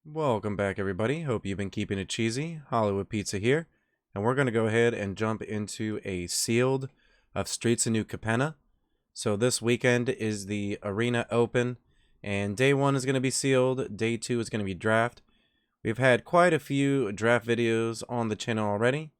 Welcome back, everybody. Hope you've been keeping it cheesy. Hollywood Pizza here, and we're going to go ahead and jump into a sealed of Streets of New Capenna. So this weekend is the Arena Open, and day 1 is going to be sealed, day 2 is going to be draft. We've had quite a few draft videos on the channel already,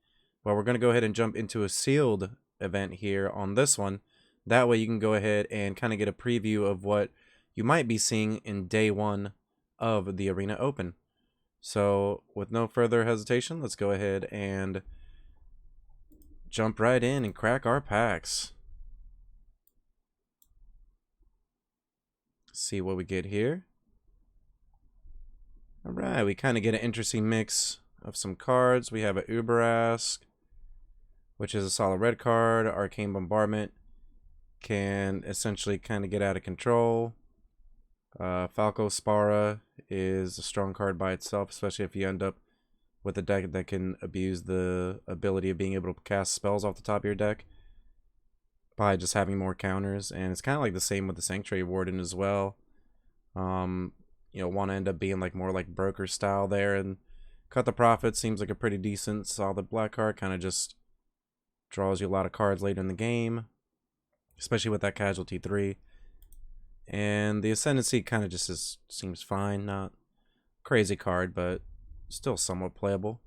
but we're going to go ahead and jump into a sealed event here on this one. That way you can go ahead and kind of get a preview of what you might be seeing in day 1 of the Arena Open. So with no further hesitation, let's go ahead and jump right in and crack our packs. See what we get here. Alright, we kind of get an interesting mix of some cards. We have a Uberask, which is a solid red card. Arcane Bombardment can essentially kind of get out of control. Falco Spara is a strong card by itself, especially if you end up with a deck that can abuse the ability of being able to cast spells off the top of your deck by just having more counters. And it's kind of like the same with the Sanctuary Warden as well. Want to end up being like more like broker style there. And Cut the Profit seems like a pretty decent solid black card, kind of just draws you a lot of cards later in the game, especially with that Casualty 3. And the Ascendancy kind of just seems fine. Not crazy card, but still somewhat playable.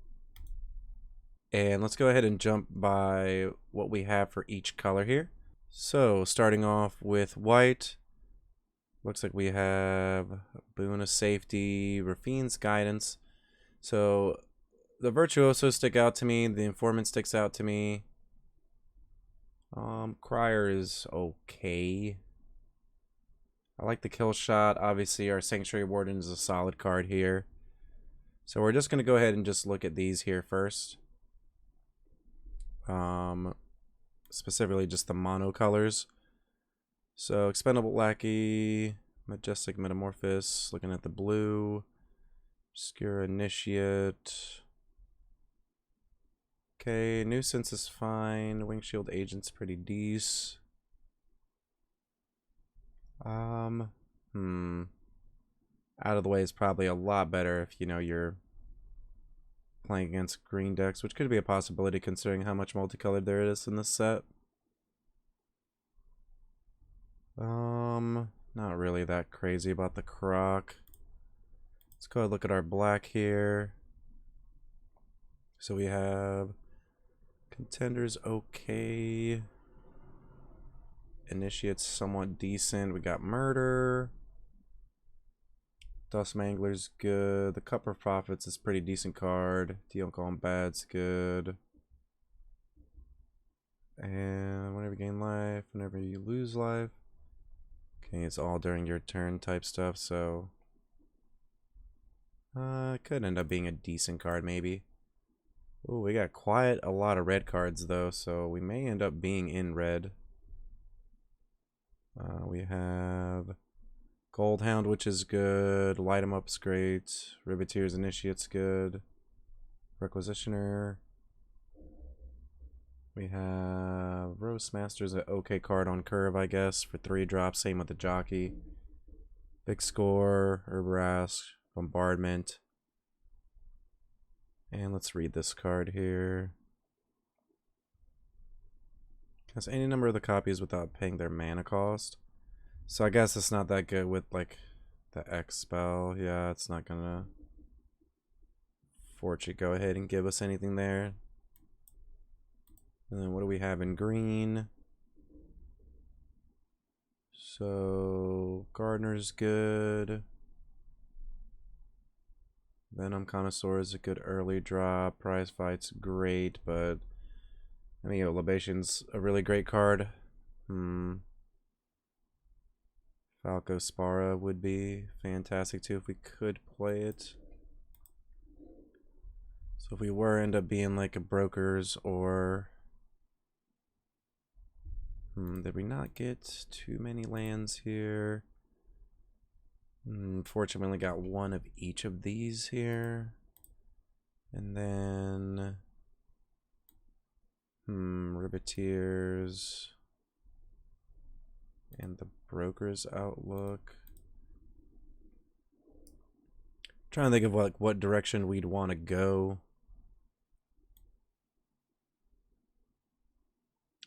And let's go ahead and jump by what we have for each color here. So starting off with white, looks like we have Boon of Safety, Rafine's Guidance. So the Virtuosos stick out to me. The Informant sticks out to me. Crier is okay. I like the Kill Shot. Obviously, our Sanctuary Warden is a solid card here. So we're just going to go ahead and just look at these here first. Specifically just the mono colors. So Expendable Lackey, Majestic Metamorphosis, looking at the blue. Obscure Initiate. Okay, Nuisance is fine. Wingshield Agent's pretty decent. Out of the way is probably a lot better if you're playing against green decks, which could be a possibility considering how much multicolored there is in this set. Not really that crazy about the Croc. Let's go ahead and look at our black here. So we have Contenders okay. Initiate's somewhat decent. We got Murder. Dust Mangler's good. The Cup of Prophets is pretty decent card. Deal Calm Bad's good. And whenever you gain life, whenever you lose life. Okay, it's all during your turn type stuff, so it could end up being a decent card maybe. Oh, we got quite a lot of red cards though, so we may end up being in red. We have Goldhound, which is good. Light 'em Up's great. Riveteer's Initiate's good. Requisitioner. We have Roastmaster's an okay card on curve, I guess, for 3 drops. Same with the Jockey. Big Score, Herberask, Bombardment. And let's read this card here. Has any number of the copies without paying their mana cost. So I guess it's not that good with like the X spell. Yeah, it's not gonna force you go ahead and give us anything there. And then what do we have in green? So Gardener's good. Venom Connoisseur is a good early drop. Prize Fight's great, but I mean, Libation's a really great card. Falco Spara would be fantastic too if we could play it. So if we were end up being like a Brokers or did we not get too many lands here? Fortunately, we got one of each of these here. And then Riveteers and the Broker's Outlook. Trying to think of like what direction we'd want to go.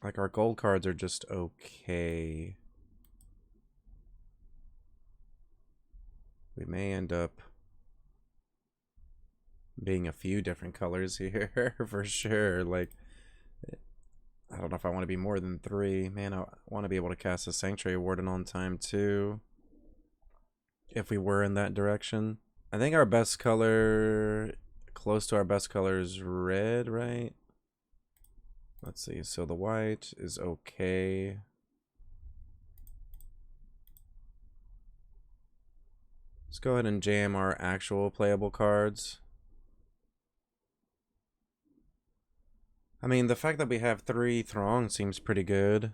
Like our gold cards are just okay. We may end up being a few different colors here for sure. Like, I don't know if I want to be more than 3. Man, I want to be able to cast a Sanctuary Warden on time too. If we were in that direction. I think our best color, close to our best color is red, right? Let's see. So the white is okay. Let's go ahead and jam our actual playable cards. I mean, the fact that we have 3 Throng seems pretty good.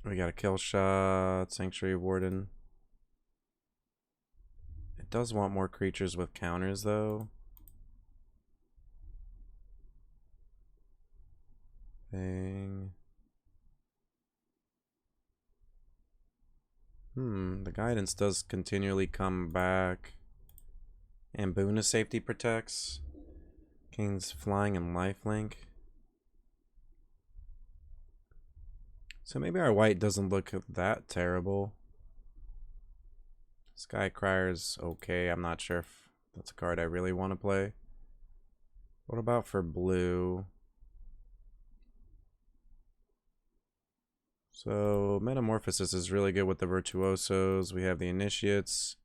We got a kill shot, Sanctuary Warden. It does want more creatures with counters, though. Bang. The guidance does continually come back. And Boon of Safety protects. Gains flying and lifelink. So maybe our white doesn't look that terrible. Skycryer's okay. I'm not sure if that's a card I really want to play. What about for blue? So Metamorphosis is really good with the Virtuosos. We have the Initiates.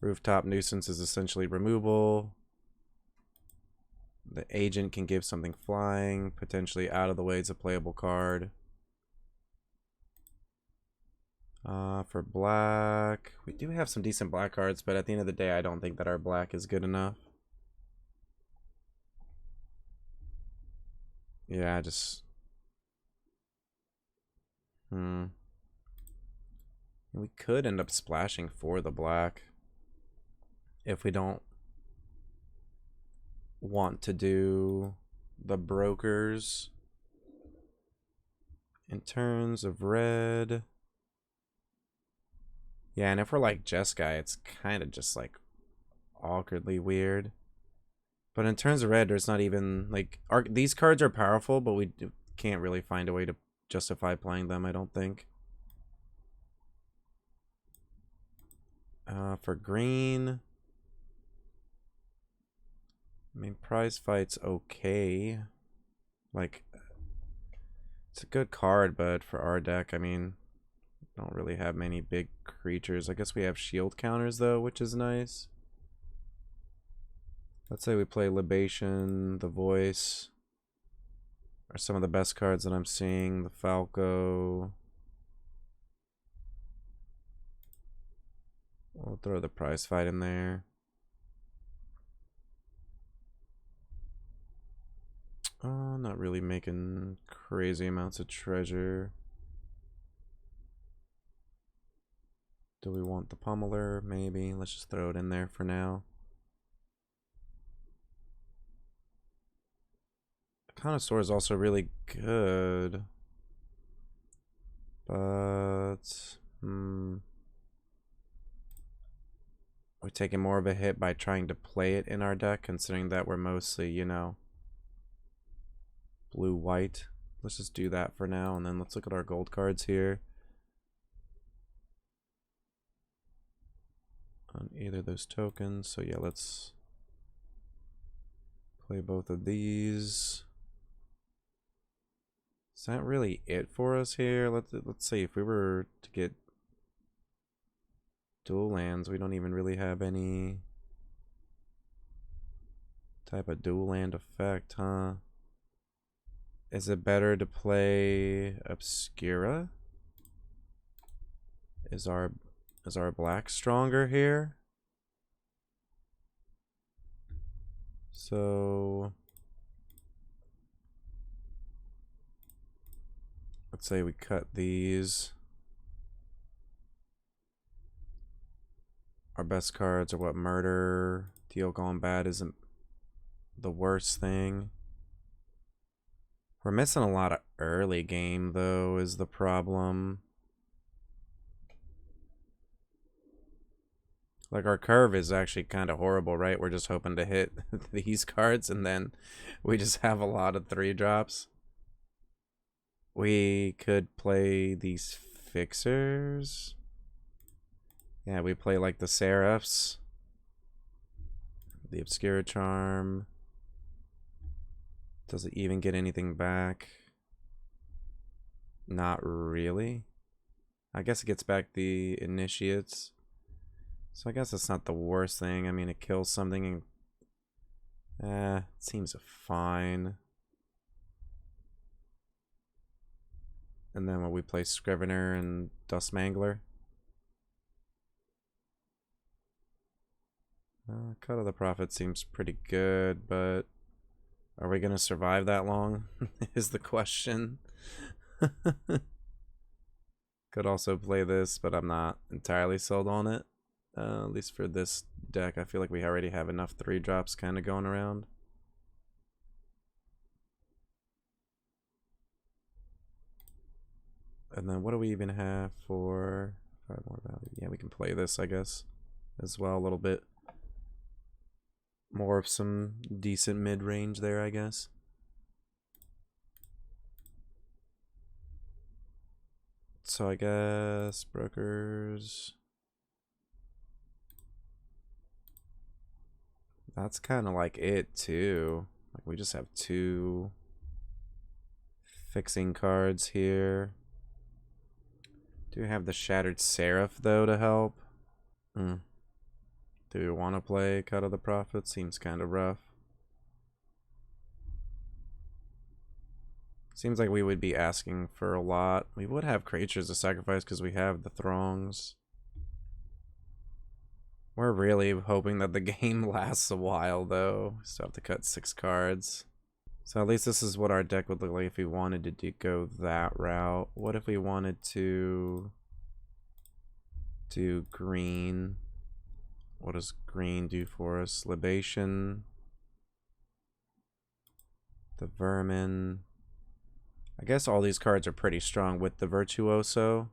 Rooftop Nuisance is essentially removal. The Agent can give something flying. Potentially Out of the Way is a playable card. For black, we do have some decent black cards, but at the end of the day, I don't think that our black is good enough. Yeah, just... We could end up splashing for the black if we don't want to do the brokers. In terms of red... Yeah, and if we're like Jeskai, it's kind of just like awkwardly weird. But in terms of red, there's not even like these cards are powerful, but we can't really find a way to justify playing them, I don't think. For green, I mean, Prize Fight's okay. Like, it's a good card, but for our deck, I mean, don't really have many big creatures. I guess we have shield counters though, which is nice. Let's say we play Libation, the Voice are some of the best cards that I'm seeing. The Falco. We'll throw the Prize Fight in there. Not really making crazy amounts of treasure. Do we want the Pummeler? Maybe. Let's just throw it in there for now. Connoisseur is also really good. But... we're taking more of a hit by trying to play it in our deck, considering that we're mostly, you know, blue-white. Let's just do that for now, and then let's look at our gold cards here. On either of those tokens. So yeah, let's play both of these. Is that really it for us here? Let's see, if we were to get dual lands, we don't even really have any type of dual land effect, huh? Is it better to play Obscura? Is our black stronger here? So let's say we cut these. Our best cards are what? Murder. Teal Gone Bad isn't the worst thing. We're missing a lot of early game, though, is the problem. Like, our curve is actually kind of horrible, right? We're just hoping to hit these cards, and then we just have a lot of 3-drops. We could play these fixers. Yeah, we play, like, the Seraphs. The Obscura Charm. Does it even get anything back? Not really. I guess it gets back the Initiates. So I guess it's not the worst thing. I mean, it kills something and... it seems fine. And then when we play Scrivener and Dustmangler. Cut of the Prophet seems pretty good, but... are we going to survive that long? Is the question. Could also play this, but I'm not entirely sold on it. At least for this deck, I feel like we already have enough 3-drops kind of going around. And then what do we even have for 5 more value? Yeah, we can play this, I guess, as well. A little bit more of some decent mid-range there, I guess. So I guess brokers. That's kind of like it too. Like we just have 2 fixing cards here. Do we have the Shattered Seraph though to help? Do we want to play Cut of the Prophet? Seems kind of rough. Seems like we would be asking for a lot. We would have creatures to sacrifice because we have the Throngs. We're really hoping that the game lasts a while, though. Still have to cut 6 cards. So at least this is what our deck would look like if we wanted to go that route. What if we wanted to do green? What does green do for us? Libation. The Vermin. I guess all these cards are pretty strong with the Virtuoso.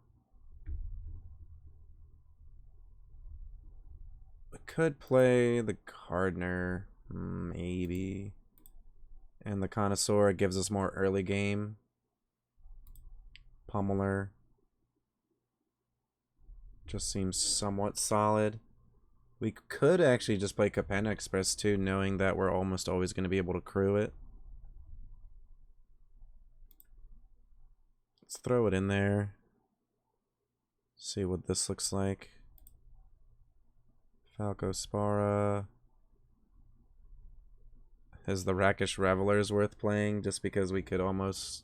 Could play the Gardener, maybe. And the Connoisseur gives us more early game. Pummeler. Just seems somewhat solid. We could actually just play Capenna Express too, knowing that we're almost always going to be able to crew it. Let's throw it in there. See what this looks like. Falco Spara. Is the Rakish Revelers worth playing just because we could almost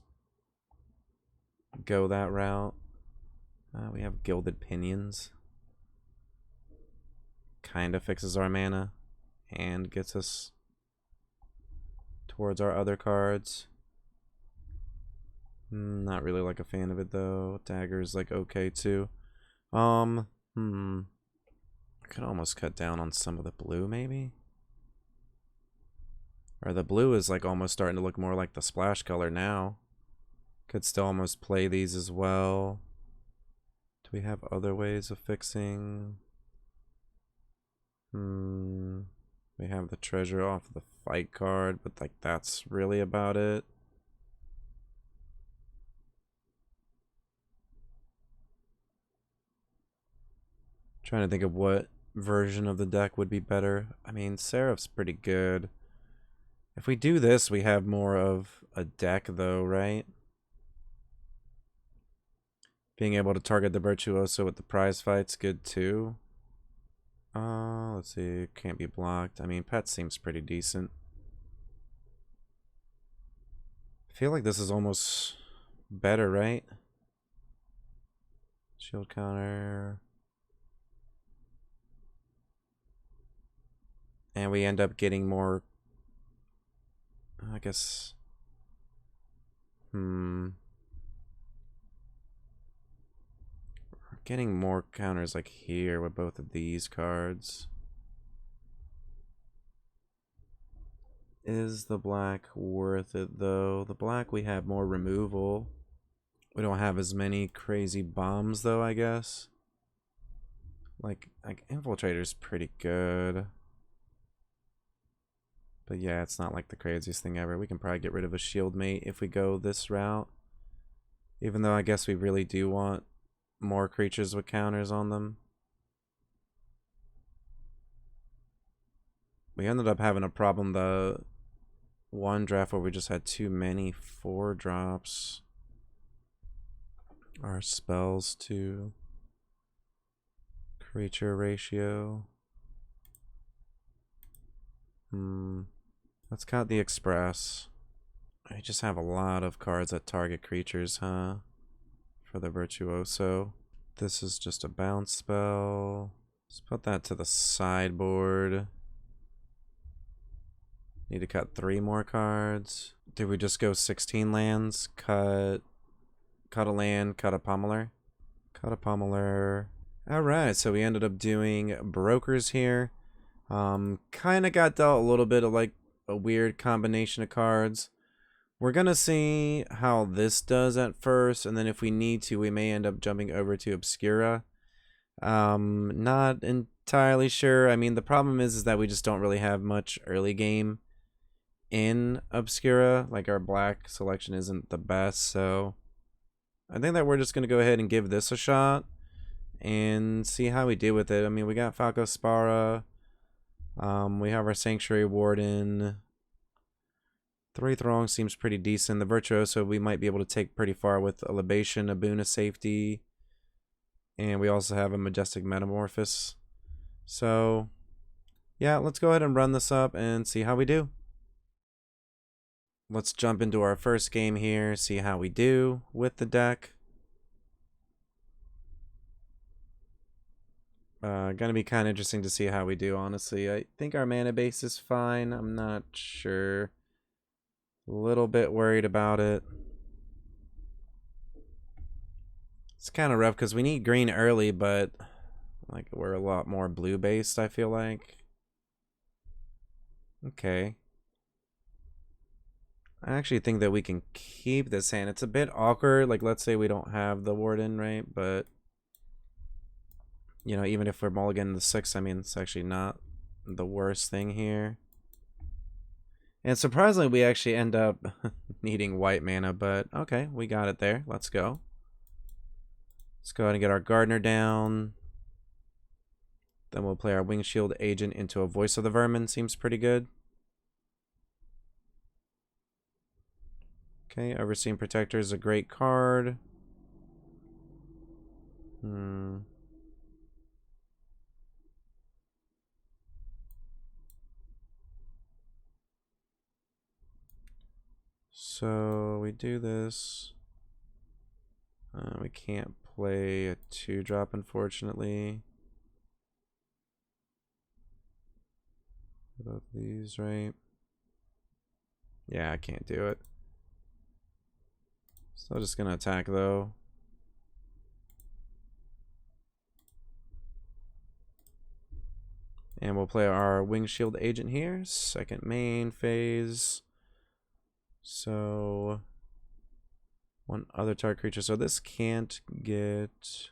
go that route? We have Gilded Pinions. Kind of fixes our mana and gets us towards our other cards. Not really like a fan of it though. Dagger's like okay too. I could almost cut down on some of the blue, maybe? Or the blue is like almost starting to look more like the splash color now. Could still almost play these as well. Do we have other ways of fixing? We have the treasure off the fight card, but like that's really about it. Trying to think of what version of the deck would be better. I mean, Seraph's pretty good. If we do this, we have more of a deck though, right? Being able to target the Virtuoso with the prize fight's good too. Let's see, can't be blocked. I mean, Pet seems pretty decent. I feel like this is almost better, right? Shield counter. And we end up getting more, I guess, we're getting more counters like here with both of these cards. Is the black worth it, though? The black, we have more removal. We don't have as many crazy bombs, though, I guess. Like Infiltrator's pretty good. But yeah, it's not like the craziest thing ever. We can probably get rid of a shield mate if we go this route. Even though I guess we really do want more creatures with counters on them. We ended up having a problem the one draft where we just had too many 4-drops. Our spells to creature ratio. Let's count the express. I just have a lot of cards that target creatures, huh? For the Virtuoso. This is just a bounce spell. Let's put that to the sideboard. Need to cut 3 more cards. Did we just go 16 lands? Cut a land, cut a pummeler. Cut a pummeler. Alright, so we ended up doing brokers here. Kind of got dealt a little bit of like a weird combination of cards. We're gonna see how this does at first, and then if we need to, we may end up jumping over to Obscura. Not entirely sure. I mean, the problem is that we just don't really have much early game in Obscura. Like, our black selection isn't the best, so I think that we're just gonna go ahead and give this a shot and see how we do with it. I mean, we got Falco Spara. We have our Sanctuary Warden. 3 Throng seems pretty decent. The Virtuoso we might be able to take pretty far with a Libation, a Boon of Safety. And we also have a Majestic Metamorphosis. So, yeah, let's go ahead and run this up and see how we do. Let's jump into our first game here, see how we do with the deck. Gonna be kind of interesting to see how we do, honestly. I think our mana base is fine. I'm not sure. A little bit worried about it. It's kind of rough because we need green early, but like we're a lot more blue based, I feel like. Okay. I actually think that we can keep this hand. It's a bit awkward. Like, let's say we don't have the Warden, right? But, you know, even if we're mulliganing the 6, I mean, it's actually not the worst thing here. And surprisingly, we actually end up needing white mana, but okay, we got it there. Let's go. Let's go ahead and get our Gardener down. Then we'll play our Wingshield Agent into a Voice of the Vermin. Seems pretty good. Okay, Overseeing Protector is a great card. So we do this. We can't play a 2-drop, unfortunately. Both these, right? Yeah, I can't do it. So I'm just gonna attack though. And we'll play our Wingshield Agent here. Second main phase. So one other target creature. So this can't get...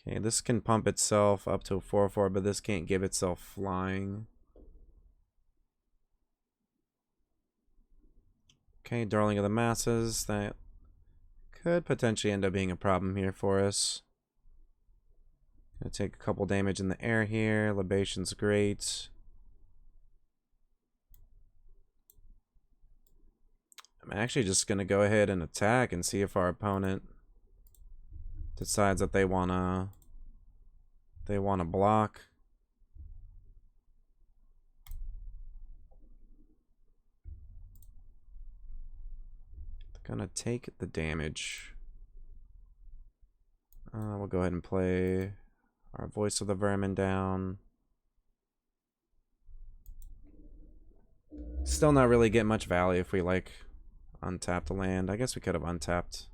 Okay, this can pump itself up to a 4/4, but this can't give itself flying. Okay, Darling of the Masses. That could potentially end up being a problem here for us. Gonna take a couple damage in the air here. Libation's great. I'm actually just gonna go ahead and attack and see if our opponent decides that they wanna block. They're gonna take the damage. We'll go ahead and play our Voice of the Vermin down. Still not really get much value if we like untap the land. I guess we could have untapped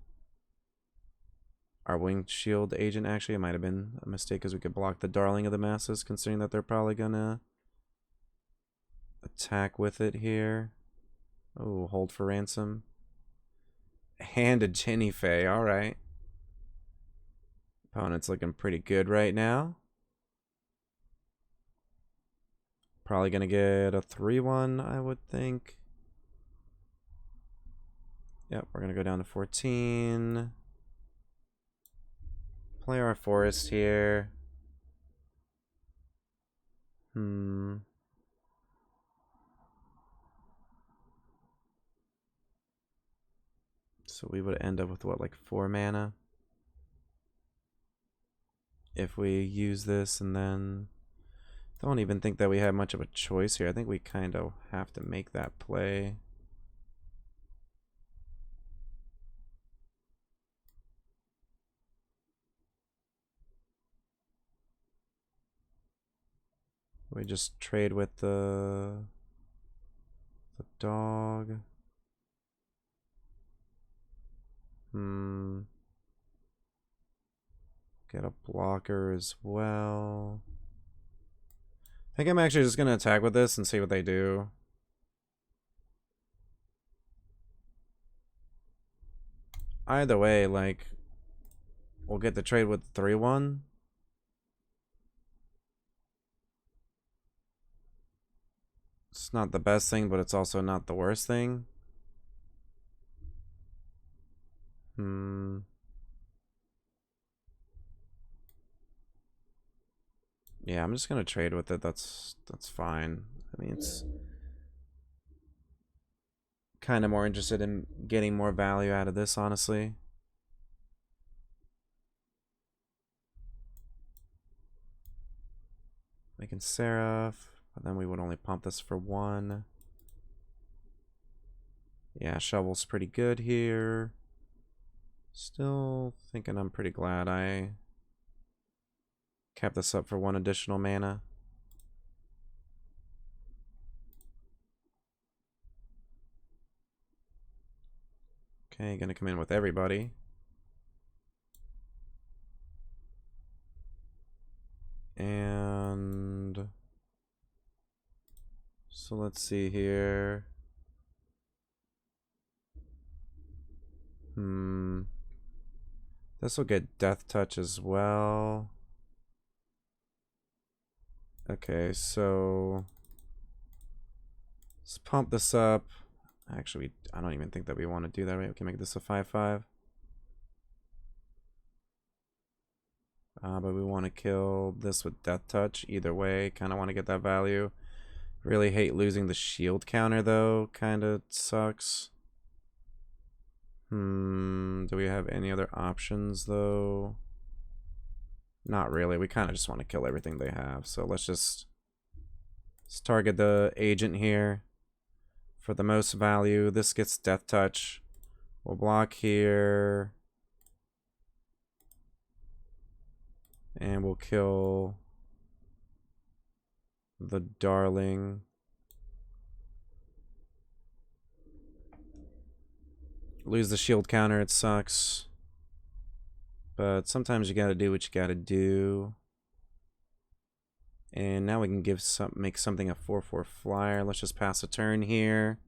our Wingshield Agent. Actually, it might have been a mistake because we could block the Darling of the Masses, considering that they're probably gonna attack with it here. Oh, hold for ransom. And a Jenny Fay, alright. Opponent's looking pretty good right now. Probably gonna get a 3-1, I would think. Yep, we're gonna go down to 14. Play our forest here. So we would end up with what, like 4 mana? If we use this, and then don't even think that we have much of a choice here. I think we kind of have to make that play. We just trade with the dog. Get a blocker as well. I think I'm actually just gonna attack with this and see what they do. Either way, like, we'll get the trade with 3-1. It's not the best thing, but it's also not the worst thing. Yeah, I'm just gonna trade with it. That's fine. I mean, it's kind of more interested in getting more value out of this, honestly. Making Seraph, but then we would only pump this for 1. Yeah, Shovel's pretty good here. Still thinking I'm pretty glad I kept this up for 1 additional mana. Okay, gonna come in with everybody. And so let's see here. This will get Death Touch as well. Okay, so let's pump this up. Actually, I don't even think that we want to do that, right? We can make this a 5/5. But we want to kill this with Death Touch. Either way, kind of want to get that value. Really hate losing the shield counter, though. Kind of sucks. Do we have any other options, though? Not really. We kind of just want to kill everything they have. So let's target the agent here for the most value. This gets Death Touch. We'll block here. And we'll kill the Darling. Lose the shield counter, it sucks. But sometimes you gotta do what you gotta do. And now we can make something a 4/4 flyer. Let's just pass a turn here.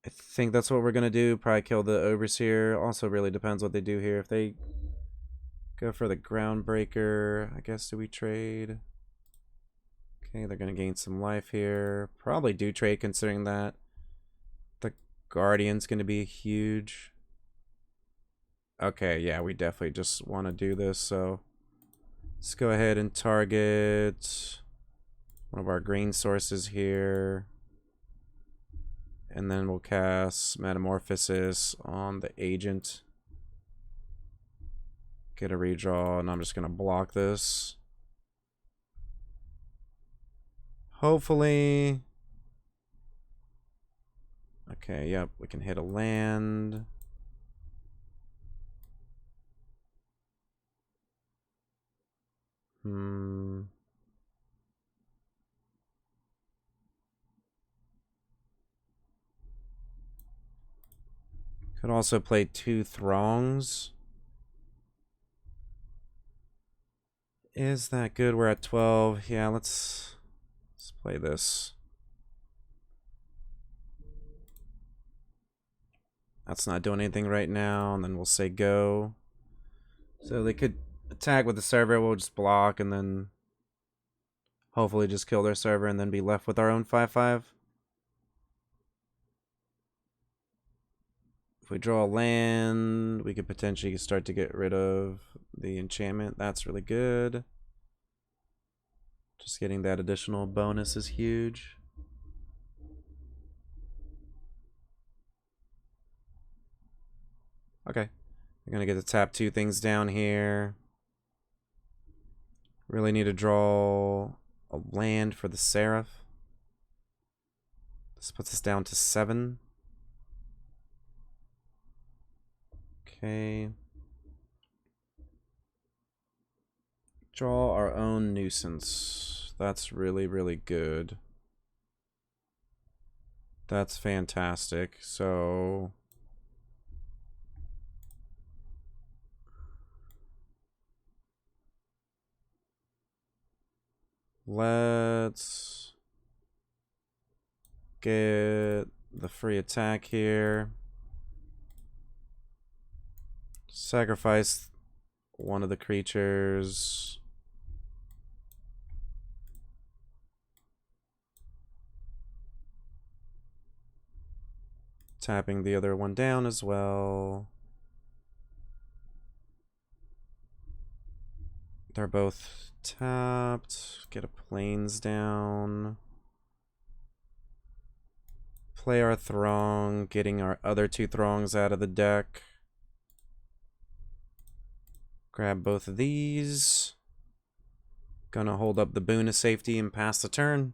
I think that's what we're gonna do. Probably kill the Overseer. Also really depends what they do here. If they go for the Groundbreaker, I guess, do we trade? Okay, they're gonna gain some life here. Probably do trade, considering that the Guardian's gonna be huge. Okay, yeah, we definitely just want to do this, so let's go ahead and target one of our green sources here. And then we'll cast Metamorphosis on the agent. Get a redraw, and I'm just going to block this. Hopefully. Okay, yep, we can hit a land. Could also play 2 Throngs. Is that good? We're at 12. Yeah, let's Let's play this. That's not doing anything right now, and then we'll say go. So they could attack with the server, we'll just block, and then hopefully just kill their server and then be left with our own 5/5. If we draw a land, we could potentially start to get rid of the enchantment. That's really good. Just getting that additional bonus is huge. Okay. We're going to get to tap 2 things down here. Really need to draw a land for the Seraph. This puts us down to 7. Okay. Draw our own nuisance. That's really, really good. That's fantastic. So let's get the free attack here. Sacrifice one of the creatures. Tapping the other one down as well. They're both tapped. Get a plains down. Play our Throng, getting our other 2 Throngs out of the deck. Grab both of these. Gonna hold up the boon of safety and pass the turn.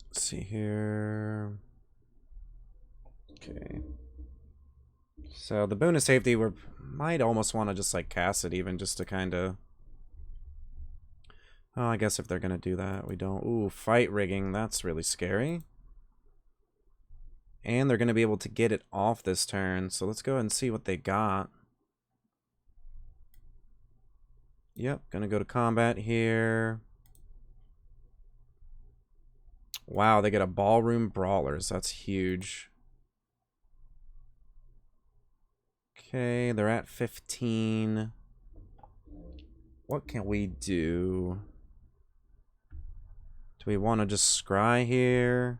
Let's see here. Okay. So the boon of safety, we might almost want to just like cast it even just to kind of... Oh, I guess if they're gonna do that, we don't. Ooh, fight rigging, that's really scary. And they're gonna be able to get it off this turn, so let's go ahead and see what they got. Yep, gonna go to combat here. Wow, they get a Ballroom Brawlers, that's huge. Okay, they're at 15. What can we do? Do we want to just scry here?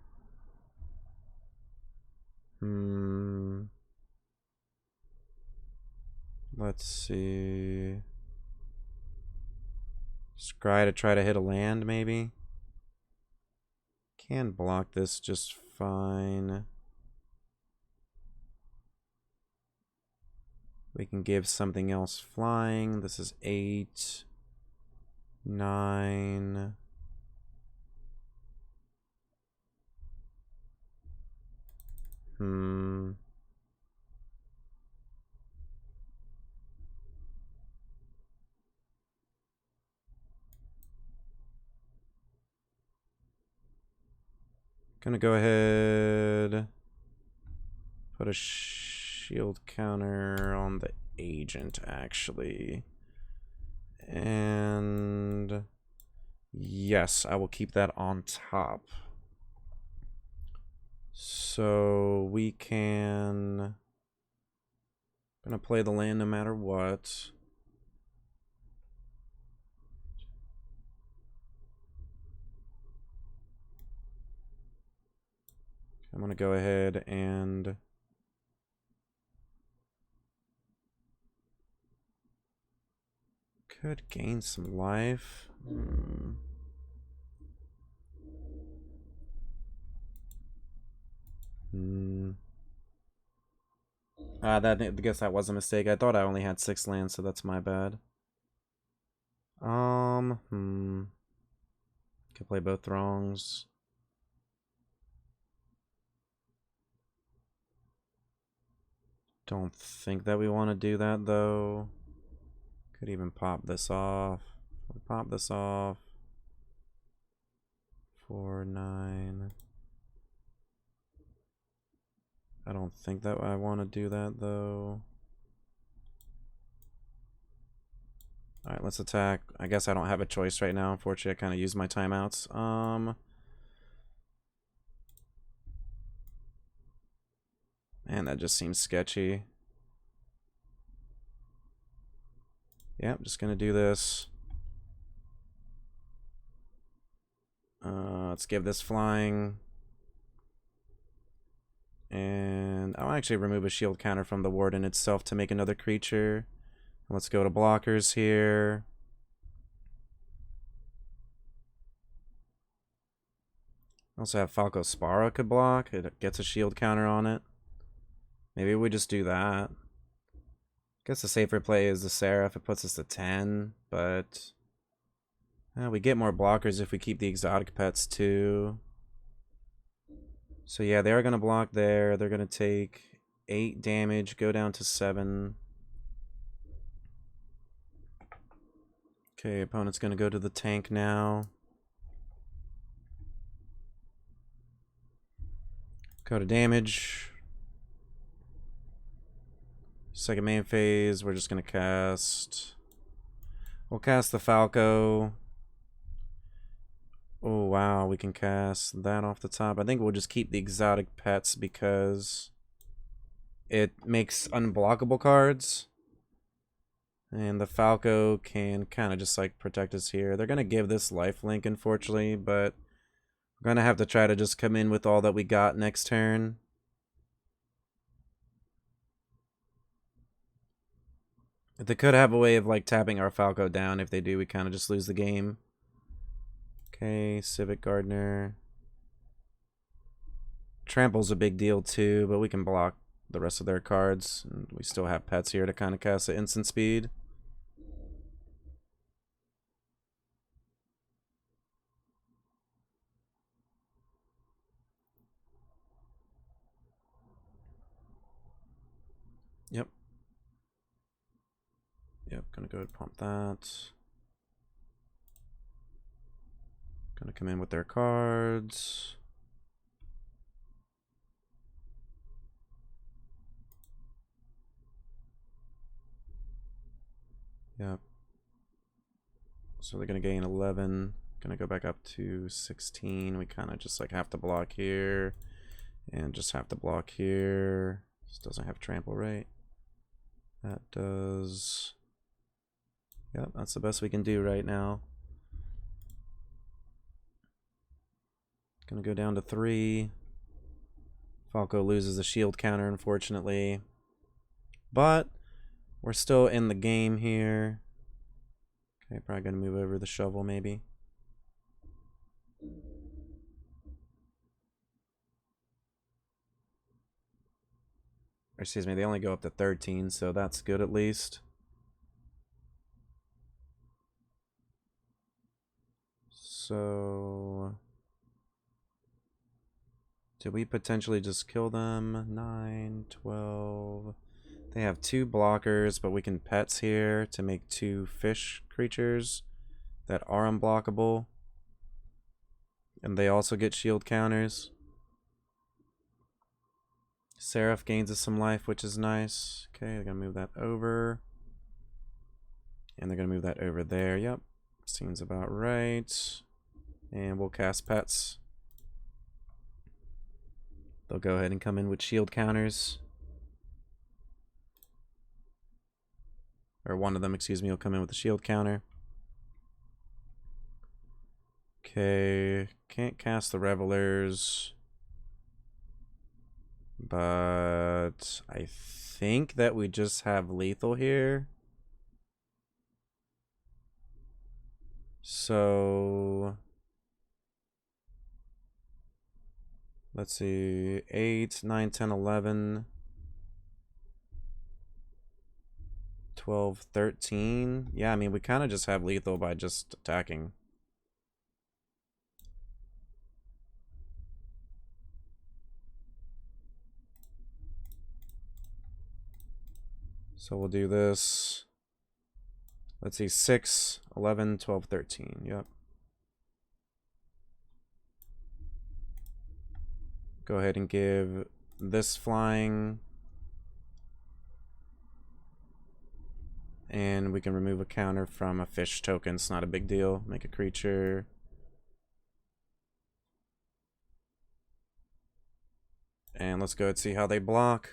Let's see. Scry to try to hit a land, maybe? Can block this just fine. We can give something else flying. This is 8, 9. Gonna go ahead, put a shield counter on the agent, actually. And yes, I will keep that on top. So we can... Gonna play the land no matter what. I'm gonna go ahead and could gain some life. I guess that was a mistake. I thought I only had 6 lands, so that's my bad. Could play both Throngs. Don't think that we want to do that, though. Could even pop this off. We'll pop this off. 4, 9. I don't think that I want to do that, though. Alright, let's attack. I guess I don't have a choice right now. Unfortunately, I kind of used my timeouts. Man, that just seems sketchy. Yeah, I'm just gonna do this. Let's give this flying. And I'll actually remove a shield counter from the warden itself to make another creature. Let's go to blockers here. Also have Falco Spara could block. It gets a shield counter on it. Maybe we just do that. Guess the safer play is the Seraph. It puts us to 10, but we get more blockers if we keep the exotic pets too. So yeah, they are going to block there. They're going to take 8 damage, go down to 7. Okay, opponent's going to go to the tank now. Go to damage. Second main phase, we're just going to cast... We'll cast the Falco. Oh, wow, we can cast that off the top. I think we'll just keep the exotic pets because it makes unblockable cards. And the Falco can kind of just like protect us here. They're going to give this lifelink, unfortunately, but we're going to have to try to just come in with all that we got next turn. They could have a way of like tapping our Falco down. If they do, we kind of just lose the game. Okay, Civic Gardener. Trample's a big deal too, but we can block the rest of their cards. And we still have pets here to kind of cast at instant speed. Yep. Yep, gonna go ahead and pump that. Gonna come in with their cards. Yep. So they're gonna gain 11. Gonna go back up to 16. We kind of just like have to block here. And just have to block here. This doesn't have trample, right? That does. Yep, that's the best we can do right now. Gonna go down to 3. Falco loses the shield counter, unfortunately. But we're still in the game here. Okay, probably gonna move over the shovel maybe. Or excuse me, they only go up to 13, so that's good at least. So did we potentially just kill them? 9, 12. They have 2 blockers, but we can pets here to make 2 fish creatures that are unblockable. And they also get shield counters. Seraph gains us some life, which is nice. Okay, they're going to move that over. And they're going to move that over there. Yep, seems about right. And we'll cast pets. They'll go ahead and come in with shield counters. Or one of them, excuse me, will come in with a shield counter. Okay, can't cast the Revelers. But I think that we just have lethal here. So let's see, 8, 9, 10, 11, 12, 13. Yeah, I mean, we kind of just have lethal by just attacking. So we'll do this. Let's see, 6, 11, 12, 13. Yep. Go ahead and give this flying. and we can remove a counter from a fish token. It's not a big deal. Make a creature. And let's go and see how they block.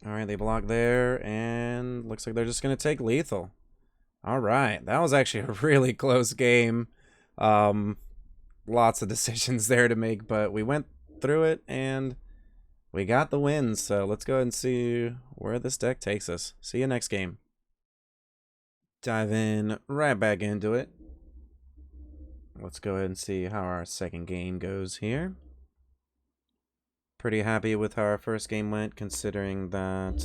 Alright, they block there, and looks like they're just going to take lethal. Alright, that was actually a really close game. Lots of decisions there to make, but we went through it, and we got the win. So let's go ahead and see where this deck takes us. See you next game. Dive in right back into it. Let's go ahead and see how our second game goes here. Pretty happy with how our first game went, considering that,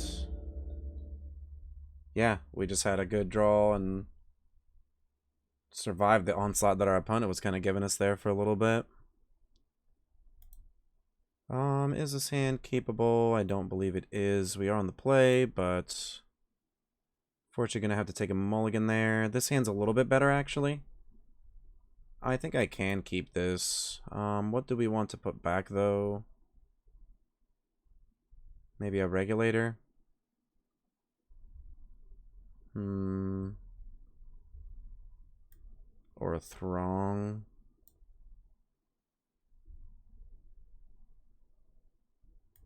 yeah, we just had a good draw and survived the onslaught that our opponent was kind of giving us there for a little bit. Is this hand keepable? I don't believe it is. We are on the play, but fortunately gonna have to take a mulligan there. This hand's a little bit better, actually. I think I can keep this. What do we want to put back, though? Maybe a regulator? Or a throng?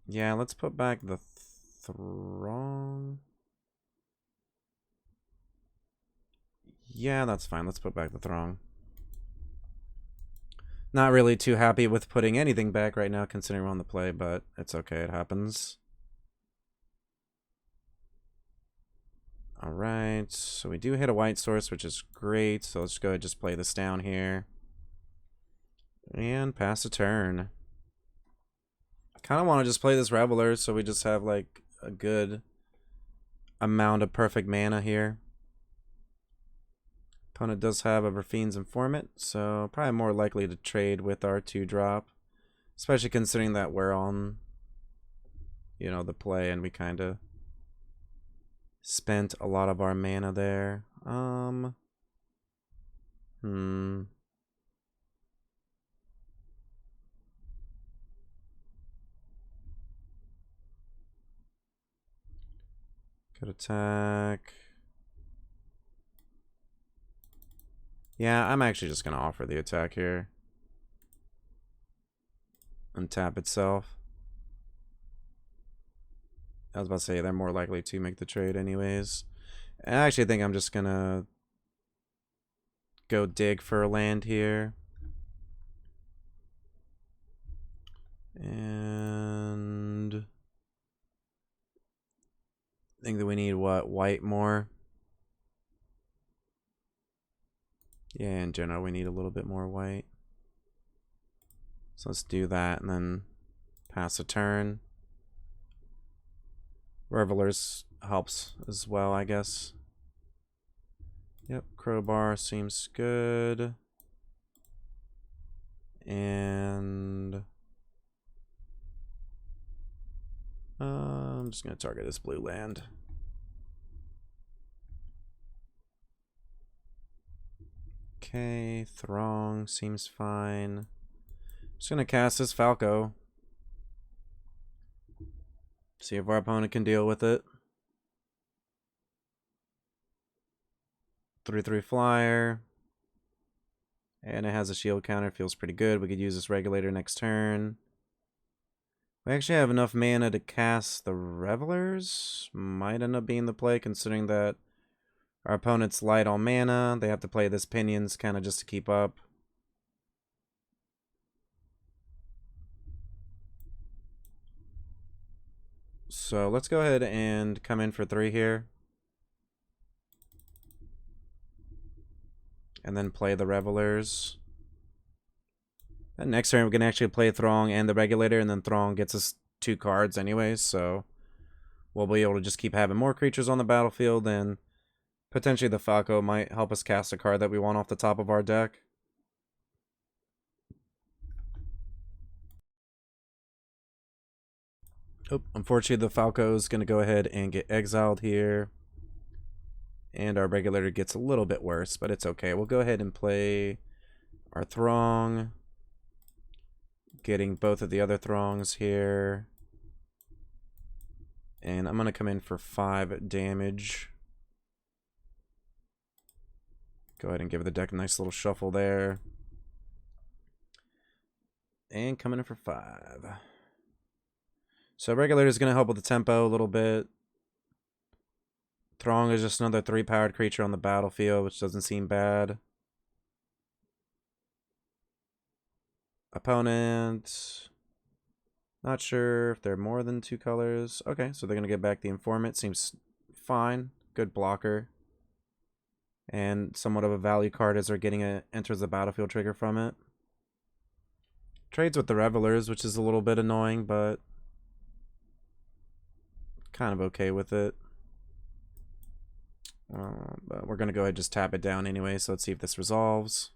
Yeah, let's put back the throng. Yeah, that's fine. Let's put back the throng. Not really too happy with putting anything back right now, considering we're on the play, but it's okay. It happens. Alright, so we do hit a white source, which is great. So let's go ahead and just play this down here. And pass a turn. Kind of want to just play this Reveler, so we just have like a good amount of perfect mana here. Opponent does have a Rafine's Informant, so probably more likely to trade with our 2-drop. Especially considering that we're on, you know, the play, and we kind of spent a lot of our mana there. Good attack. Yeah, I'm actually just going to offer the attack here. Untap itself. I was about to say, they're more likely to make the trade anyways. I actually think I'm just going to go dig for a land here. And I think that we need, what, white more? Yeah, in general, we need a little bit more white. So let's do that and then pass a turn. Revelers helps as well, I guess. Yep, crowbar seems good. And I'm just going to target this blue land. Okay, Throng seems fine. Just going to cast this Falco. See if our opponent can deal with it. 3/3 flyer. And it has a shield counter. Feels pretty good. We could use this regulator next turn. We actually have enough mana to cast the Revelers. Might end up being the play, considering that our opponent's light on mana. They have to play this Pinions kind of just to keep up. So let's go ahead and come in for 3 here. And then play the Revelers. And next turn we can actually play Throng and the Regulator, and then Throng gets us 2 cards anyways, so we'll be able to just keep having more creatures on the battlefield, and potentially the Falco might help us cast a card that we want off the top of our deck. Oh, unfortunately the Falco is going to go ahead and get exiled here. And our Regulator gets a little bit worse, but it's okay. We'll go ahead and play our Throng. Getting both of the other Throngs here. And I'm going to come in for 5 damage. Go ahead and give the deck a nice little shuffle there. And coming in for 5. So Regulator is going to help with the tempo a little bit. Throng is just another 3-powered creature on the battlefield, which doesn't seem bad. Opponent. Not sure if they're more than 2 colors. Okay, so they're going to get back the Informant. Seems fine. Good blocker. And somewhat of a value card as they're getting a enters the battlefield trigger from it. Trades with the Revelers, which is a little bit annoying, but kind of okay with it. But we're going to go ahead and just tap it down anyway, so let's see if this resolves.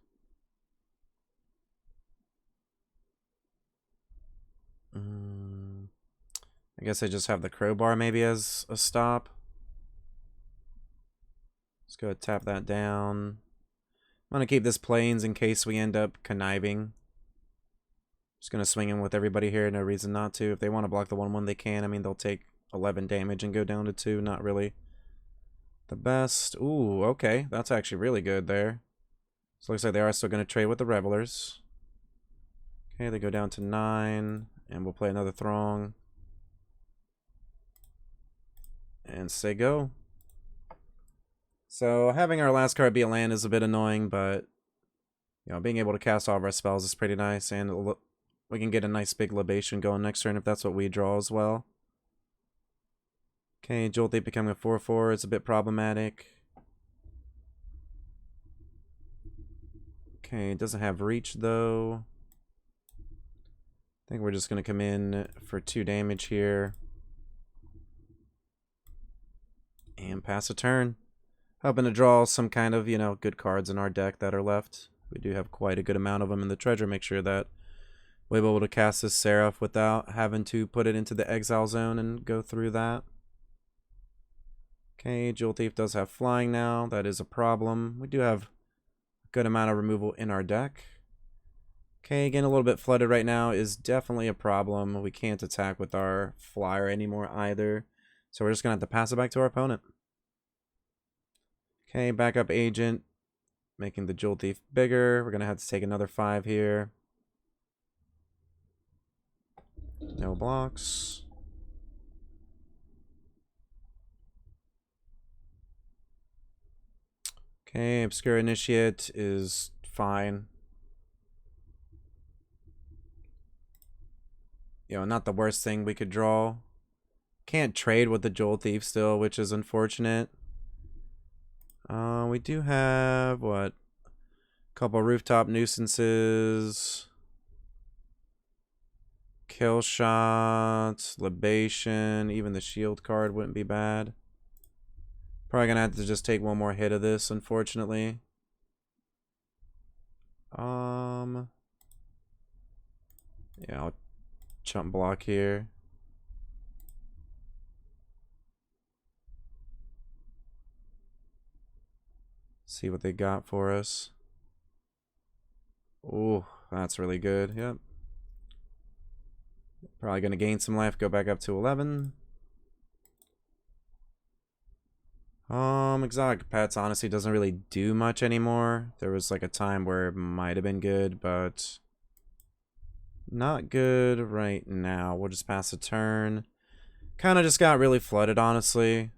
I guess I just have the Crowbar maybe as a stop. Let's go ahead and tap that down. I'm going to keep this Plains in case we end up conniving. Just going to swing in with everybody here, no reason not to. If they want to block the 1/1, they can. I mean, they'll take 11 damage and go down to 2. Not really the best. Ooh, okay. That's actually really good there. So it looks like they are still going to trade with the Revelers. Okay, they go down to 9. And we'll play another Throng. And say go. So having our last card be a land is a bit annoying, but you know, being able to cast all of our spells is pretty nice, and we can get a nice big libation going next turn if that's what we draw as well. Okay, Jolt Thief becoming a 4/4 is a bit problematic. Okay, it doesn't have reach though. I think we're just going to come in for 2 damage here. And pass a turn. Hoping to draw some kind of, you know, good cards in our deck that are left. We do have quite a good amount of them in the treasure. Make sure that we're able to cast this Seraph without having to put it into the exile zone and go through that. Okay, Jewel Thief does have flying now. That is a problem. We do have a good amount of removal in our deck. Okay, getting a little bit flooded right now is definitely a problem. We can't attack with our flyer anymore either. So we're just going to have to pass it back to our opponent. Okay, backup agent. Making the Jewel Thief bigger. We're going to have to take another 5 here. No blocks. Okay, Obscure Initiate is fine. You know, not the worst thing we could draw. Can't trade with the Jewel Thief still, which is unfortunate. We do have, what? A couple Rooftop Nuisances. Kill Shot, Libation, even the Shield card wouldn't be bad. Probably gonna have to just take one more hit of this, unfortunately. Yeah, I'll chump block here. See what they got for us. Ooh, that's really good. Yep. Probably gonna gain some life, go back up to 11. Exotic Pets honestly doesn't really do much anymore. There was like a time where it might have been good, but not good right now. We'll just pass a turn. Kind of just got really flooded, honestly.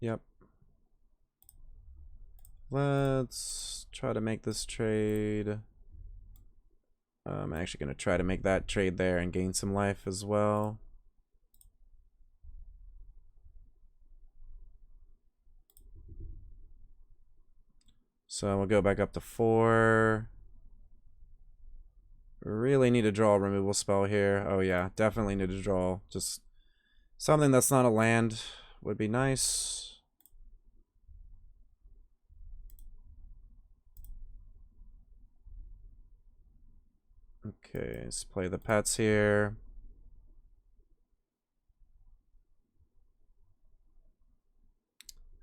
Yep. Let's try to make this trade. I'm actually going to try to make that trade there and gain some life as well. So we'll go back up to 4. Really need to draw a removal spell here. Oh yeah, definitely need to draw just something that's not a land would be nice. Okay, let's play the pets here.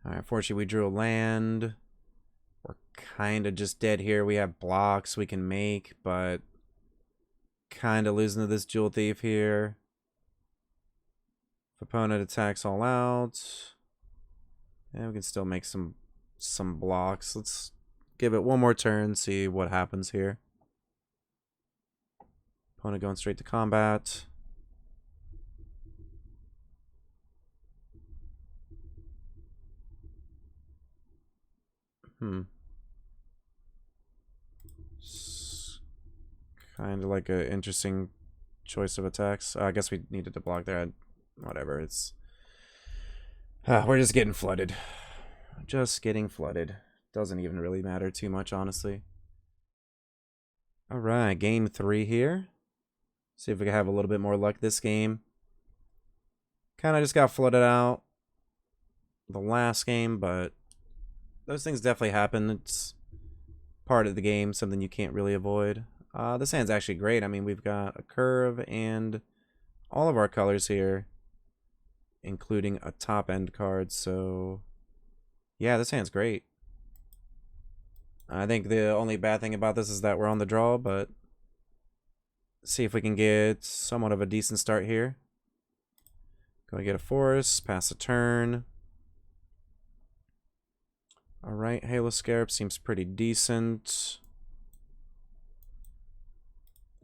Alright, unfortunately we drew a land. We're kind of just dead here. We have blocks we can make, but kind of losing to this Jewel Thief here. If opponent attacks all out. And we can still make some blocks. Let's give it one more turn, see what happens here. Opponent going straight to combat. Kind of like an interesting choice of attacks. I guess we needed to block there. Whatever, it's... we're just getting flooded. Just getting flooded. Doesn't even really matter too much, honestly. Alright, game 3 here. See if we can have a little bit more luck this game. Kind of just got flooded out the last game, but those things definitely happen. It's part of the game, something you can't really avoid. This hand's actually great. I mean, we've got a curve and all of our colors here, including a top end card. So yeah, this hand's great. I think the only bad thing about this is that we're on the draw, but see if we can get somewhat of a decent start here. Go get a forest, pass a turn. Alright, Halo Scarab seems pretty decent.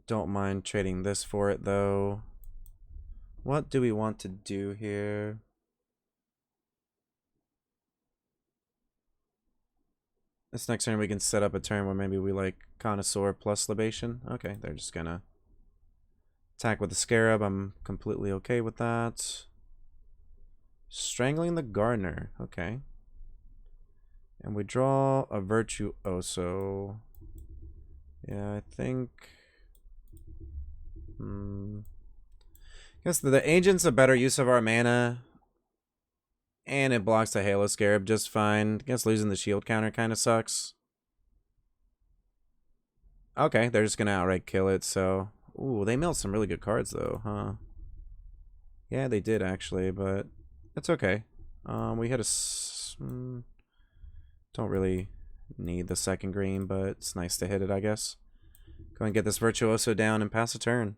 Don't mind trading this for it, though. What do we want to do here? This next turn we can set up a turn where maybe we like Connoisseur plus Libation. Okay, they're just gonna attack with the Scarab. I'm completely okay with that. Strangling the Gardener. Okay. And we draw a Virtuoso. Yeah, I think... guess the Agent's a better use of our mana. And it blocks the Halo Scarab just fine. Guess losing the shield counter kind of sucks. Okay, they're just gonna outright kill it, so... Ooh, they milled some really good cards, though, huh? Yeah, they did, actually, but... It's okay. We had a... Don't really need the second green, but it's nice to hit it, I guess. Go and get this Virtuoso down and pass a turn.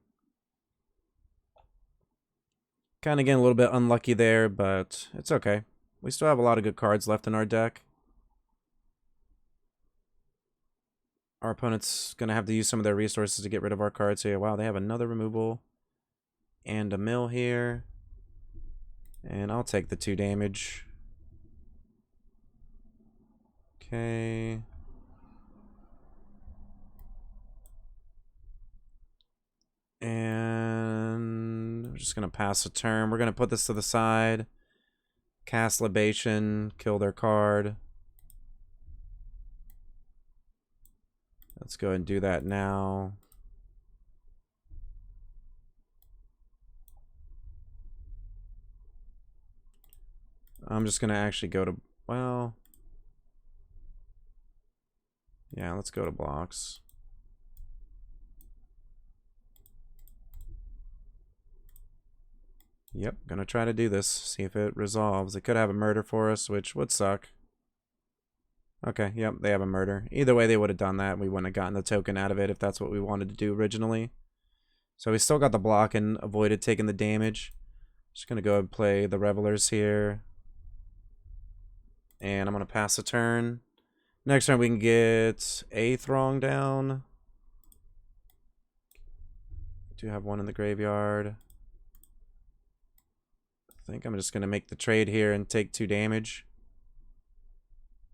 Kind of getting a little bit unlucky there, but it's okay. We still have a lot of good cards left in our deck. Our opponent's going to have to use some of their resources to get rid of our cards here. Wow, they have another removal and a mill here. And I'll take the 2 damage. Okay. And we're just going to pass a turn. We're going to put this to the side. Cast Libation. Kill their card. Let's go ahead and do that now. I'm just going to actually go to... Well... Yeah, let's go to blocks. Yep, gonna try to do this. See if it resolves. It could have a murder for us, which would suck. Okay, yep, they have a murder. Either way, they would have done that. We wouldn't have gotten the token out of it if that's what we wanted to do originally. So we still got the block and avoided taking the damage. Just gonna go and play the Revelers here. And I'm gonna pass a turn. Next turn we can get a Throng down. Do have one in the graveyard. I think I'm just going to make the trade here and take 2 damage.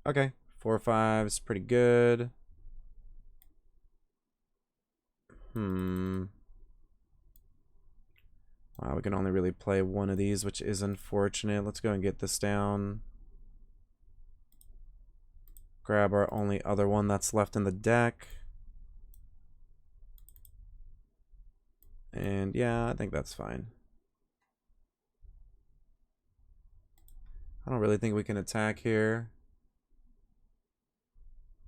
Okay, 4/5 is pretty good. Wow, we can only really play one of these, which is unfortunate. Let's go and get this down. Grab our only other one that's left in the deck. And yeah, I think that's fine. I don't really think we can attack here.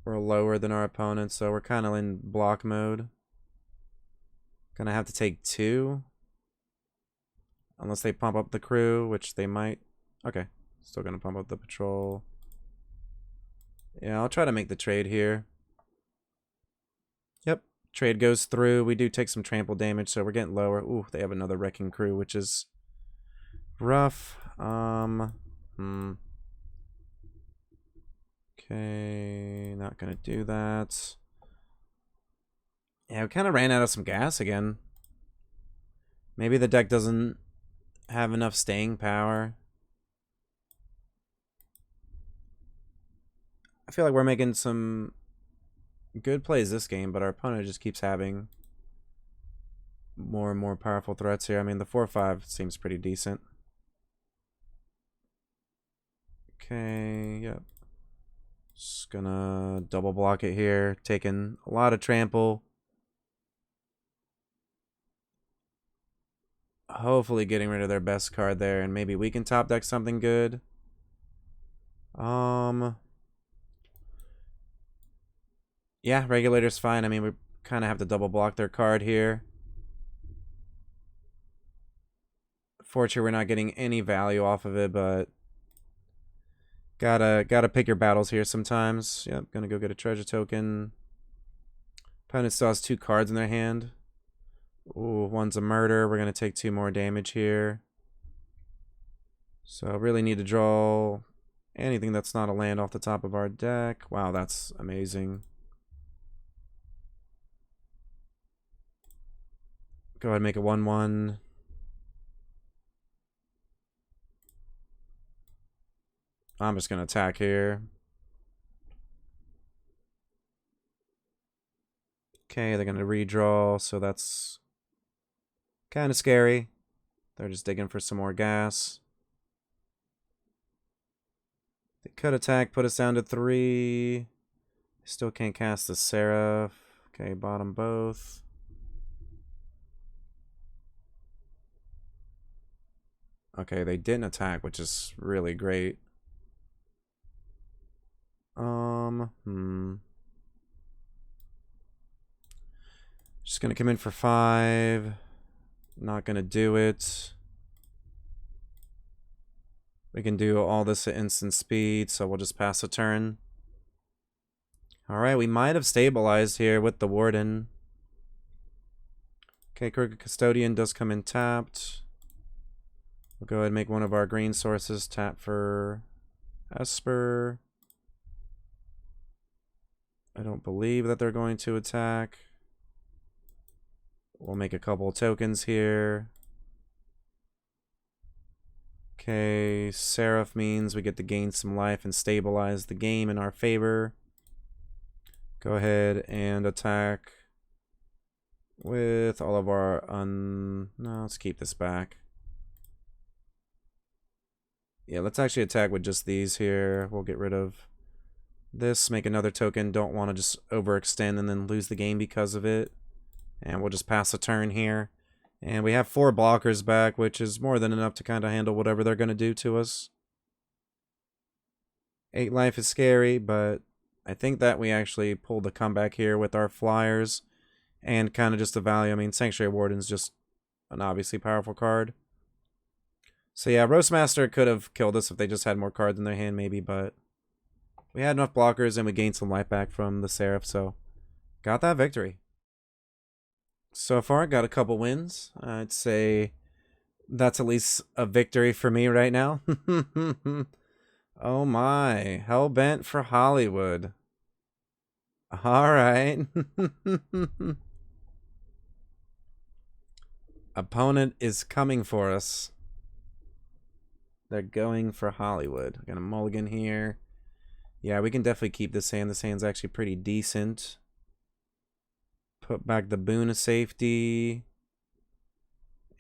We're lower than our opponent, so we're kind of in block mode. Gonna have to take 2. Unless they pump up the crew, which they might. Okay, still gonna pump up the patrol. Yeah, I'll try to make the trade here. Yep, Trade goes through. We do take some trample damage, so we're getting lower. Ooh, they have another wrecking crew, which is rough. Okay, not gonna do that. Yeah, we kind of ran out of some gas again. Maybe the deck doesn't have enough staying power. I feel like we're making some good plays this game, but our opponent just keeps having more and more powerful threats here. I mean, the 4-5 seems pretty decent. Okay, yep. Just gonna double block it here, taking a lot of trample. Hopefully getting rid of their best card there, and maybe we can top deck something good. Yeah, Regulator's fine. I mean, we kind of have to double block their card here. Fortunately, we're not getting any value off of it, but gotta pick your battles here sometimes. Yep, gonna go get a treasure token. Opponent still has 2 cards in their hand. Ooh, one's a murder. We're gonna take 2 more damage here. So really need to draw anything that's not a land off the top of our deck. Wow, that's amazing. Go ahead and make it 1-1. I'm just gonna attack here. Okay, they're gonna redraw, so that's kind of scary. They're just digging for some more gas. They could attack, put us down to 3. Still can't cast the Seraph. Okay, bottom both. Okay, they didn't attack, which is really great. Just gonna come in for 5. Not gonna do it. We can do all this at instant speed, so we'll just pass a turn. Alright, we might have stabilized here with the Warden. Okay, Crooked Custodian does come in tapped. We'll go ahead and make one of our green sources tap for Esper. I don't believe that they're going to attack. We'll make a couple tokens here. Okay, Seraph means we get to gain some life and stabilize the game in our favor. Go ahead and attack with all of our no, let's keep this back. Yeah, let's actually attack with just these here. We'll get rid of this, make another token. Don't want to just overextend and then lose the game because of it. And we'll just pass a turn here. And we have 4 blockers back, which is more than enough to kind of handle whatever they're going to do to us. 8 life is scary, but I think that we actually pulled the comeback here with our flyers. And kind of just the value. I mean, Sanctuary Warden's just an obviously powerful card. So yeah, Roastmaster could have killed us if they just had more cards in their hand, maybe, but we had enough blockers and we gained some life back from the Seraph, so got that victory. So far, got a couple wins. I'd say that's at least a victory for me right now. Oh my, Hellbent for Hollywood. Alright. Opponent is coming for us. They're going for Hollywood. Got a mulligan here. Yeah, we can definitely keep this hand. This hand's actually pretty decent. Put back the boon of safety.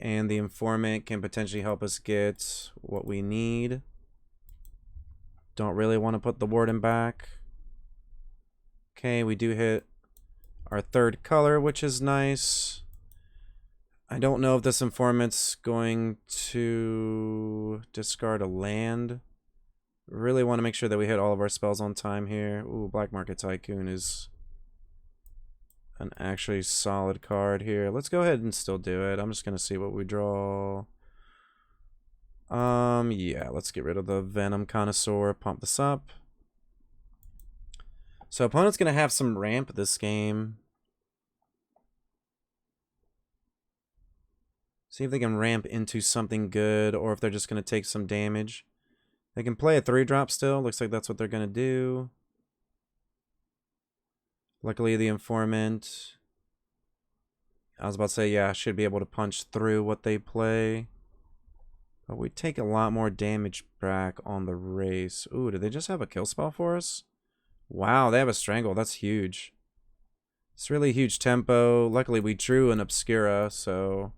And the informant can potentially help us get what we need. Don't really want to put the warden back. Okay, we do hit our 3rd color, which is nice. I don't know if this informant's going to discard a land. Really want to make sure that we hit all of our spells on time here. Ooh, Black Market Tycoon is an actually solid card here. Let's go ahead and still do it. I'm just going to see what we draw. Yeah, let's get rid of the Venom Connoisseur. Pump this up. So opponent's going to have some ramp this game. See if they can ramp into something good, or if they're just going to take some damage. They can play a 3-drop still. Looks like that's what they're going to do. Luckily, the informant... I was about to say, yeah, should be able to punch through what they play. But we take a lot more damage back on the race. Ooh, did they just have a kill spell for us? Wow, they have a strangle. That's huge. It's really huge tempo. Luckily, we drew an Obscura, so...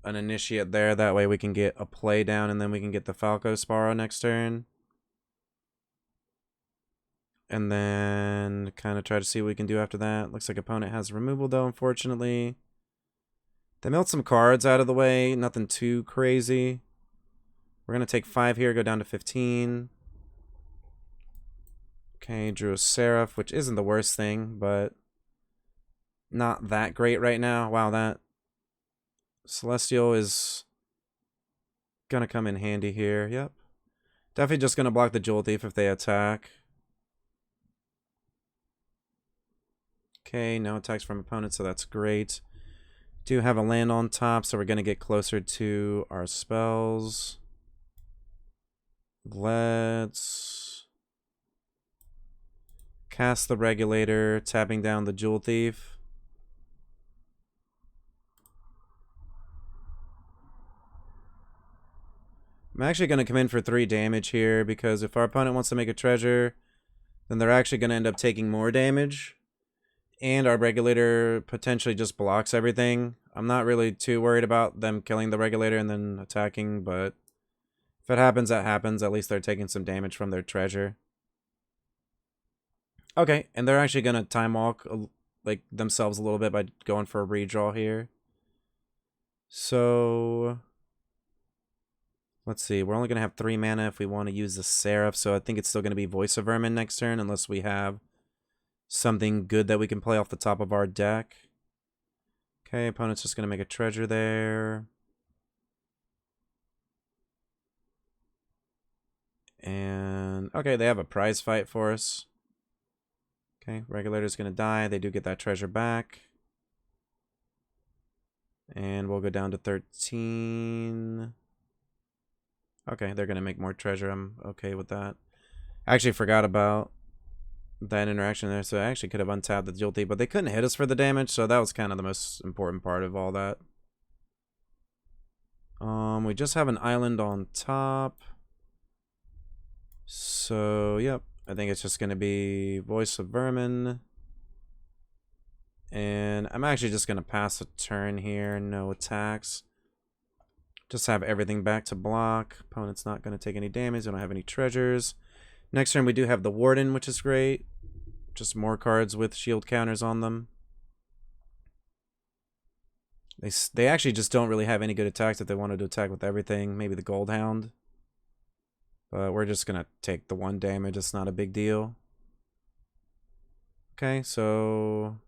an initiate there. That way we can get a play down, and then we can get the Falco Sparrow next turn. And then kind of try to see what we can do after that. Looks like opponent has removal, though, unfortunately. They milled some cards out of the way. Nothing too crazy. We're going to take 5 here, go down to 15. Okay, drew a Seraph, which isn't the worst thing, but not that great right now. Wow, that Celestial is going to come in handy here. Yep. Definitely just going to block the Jewel Thief if they attack. Okay, no attacks from opponents, so that's great. Do have a land on top, so we're going to get closer to our spells. Let's cast the Regulator, tapping down the Jewel Thief. I'm actually going to come in for 3 damage here, because if our opponent wants to make a treasure, then they're actually going to end up taking more damage. And our Regulator potentially just blocks everything. I'm not really too worried about them killing the Regulator and then attacking, but if it happens, that happens. At least they're taking some damage from their treasure. Okay, and they're actually going to time walk like themselves a little bit by going for a redraw here. So let's see. We're only going to have 3 mana if we want to use the Seraph, so I think it's still going to be Voice of Vermin next turn unless we have something good that we can play off the top of our deck. Okay, opponent's just going to make a treasure there. And, okay, they have a prize fight for us. Okay, Regulator's going to die. They do get that treasure back. And we'll go down to 13. Okay, they're going to make more treasure. I'm okay with that. I actually forgot about that interaction there, so I actually could have untapped the Jewel Thief, but they couldn't hit us for the damage, so that was kind of the most important part of all that. We just have an island on top. So, yep. I think it's just going to be Voice of Vermin. And I'm actually just going to pass a turn here. No attacks. Just have everything back to block. Opponent's not going to take any damage. They don't have any treasures. Next turn we do have the Warden, which is great. Just more cards with shield counters on them. They actually just don't really have any good attacks if they wanted to attack with everything. Maybe the Gold Hound. But we're just going to take the 1 damage. It's not a big deal. Okay, so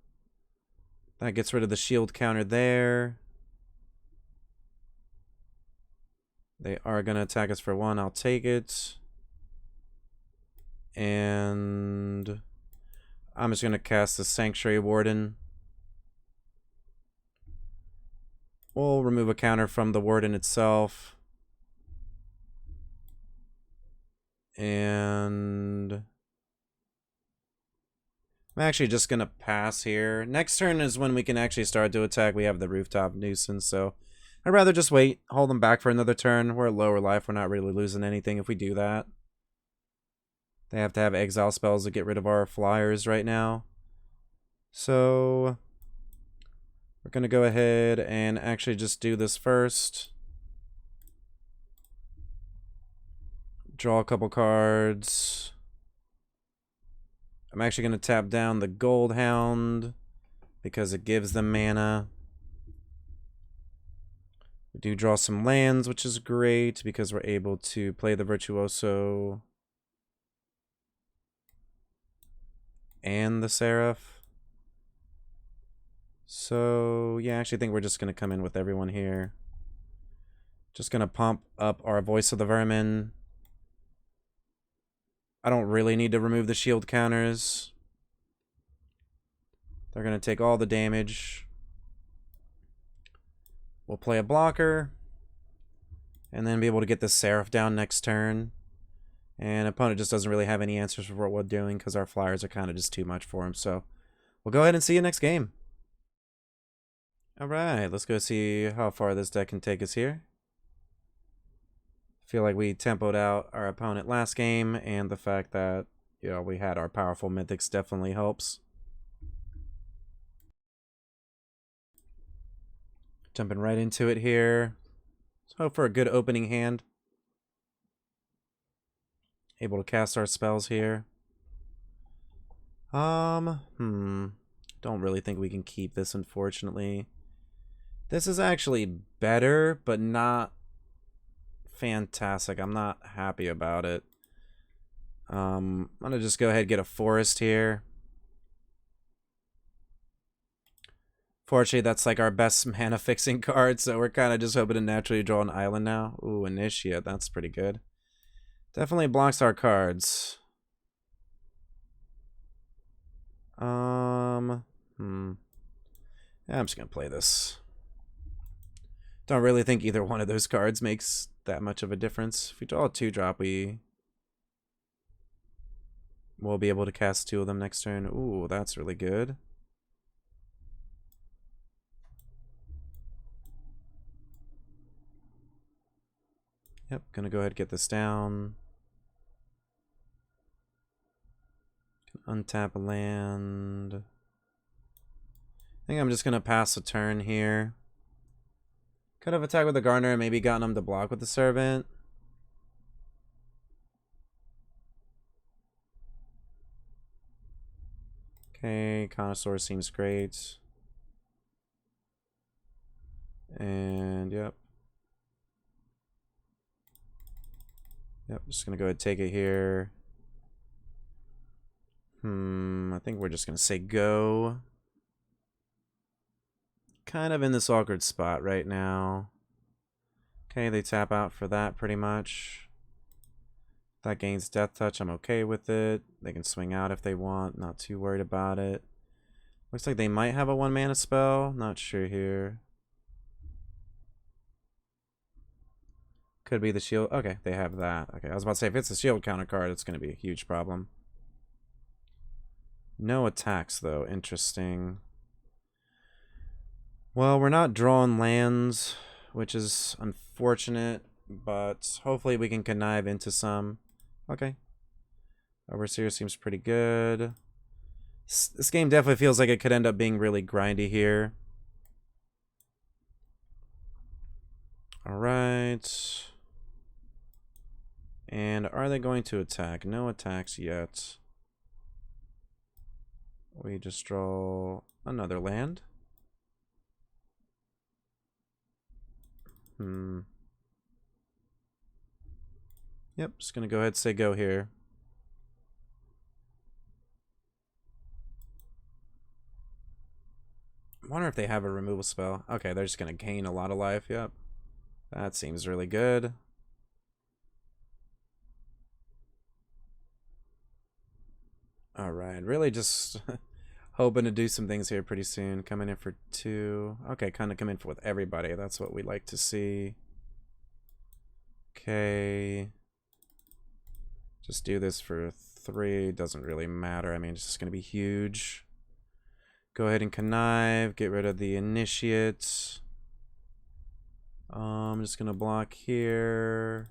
that gets rid of the shield counter there. They are going to attack us for 1. I'll take it. And I'm just going to cast the Sanctuary Warden. We'll remove a counter from the Warden itself. And I'm actually just going to pass here. Next turn is when we can actually start to attack. We have the Rooftop Nuisance, so I'd rather just wait, hold them back for another turn. We're at lower life. We're not really losing anything if we do that. They have to have exile spells to get rid of our flyers right now. So we're going to go ahead and actually just do this first. Draw a couple cards. I'm actually going to tap down the Gold Hound because it gives them mana. We do draw some lands, which is great because we're able to play the Virtuoso and the Seraph. So, yeah, I actually think we're just going to come in with everyone here. Just going to pump up our Voice of the Vermin. I don't really need to remove the shield counters. They're going to take all the damage. We'll play a blocker. And then be able to get the Seraph down next turn. And opponent just doesn't really have any answers for what we're doing because our flyers are kind of just too much for him. So we'll go ahead and see you next game. Alright, let's go see how far this deck can take us here. Feel like we tempoed out our opponent last game, and the fact that, you know, we had our powerful mythics definitely helps. Jumping right into it here. Let's hope for a good opening hand. Able to cast our spells here. Don't really think we can keep this, unfortunately. This is actually better, but not fantastic. I'm not happy about it. I'm gonna just go ahead and get a forest here. Fortunately, that's like our best mana fixing card, so we're kind of just hoping to naturally draw an island now. Ooh, Initiate, that's pretty good. Definitely blocks our cards. Yeah, I'm just gonna play this. Don't really think either one of those cards makes that much of a difference. If we draw a 2-drop, we'll be able to cast 2 of them next turn. Ooh, that's really good. Yep, gonna go ahead and get this down. Untap a land. I think I'm just gonna pass a turn here. Could have attacked with the Gardener and maybe gotten him to block with the Servant. Okay, Connoisseur seems great. And yep. Yep, just gonna go ahead and take it here. I think we're just gonna say go. Kind of in this awkward spot right now. Okay, they tap out for that pretty much. That gains Death Touch, I'm okay with it. They can swing out if they want, not too worried about it. Looks like they might have a 1-mana spell, not sure here. Could be the shield. Okay, they have that. Okay, I was about to say, if it's a shield counter card, it's going to be a huge problem. No attacks, though. Interesting. Well, we're not drawing lands, which is unfortunate, but hopefully we can connive into some. Okay. Overseer seems pretty good. This game definitely feels like it could end up being really grindy here. Alright. And are they going to attack? No attacks yet. We just draw another land. Yep, just gonna go ahead and say go here. I wonder if they have a removal spell. Okay, they're just gonna gain a lot of life. Yep. That seems really good. Alright, really just hoping to do some things here pretty soon. Coming in for 2. Okay, kind of come in for with everybody. That's what we like to see. Okay. Just do this for 3. Doesn't really matter. I mean, it's just going to be huge. Go ahead and connive. Get rid of the initiate. I'm just going to block here.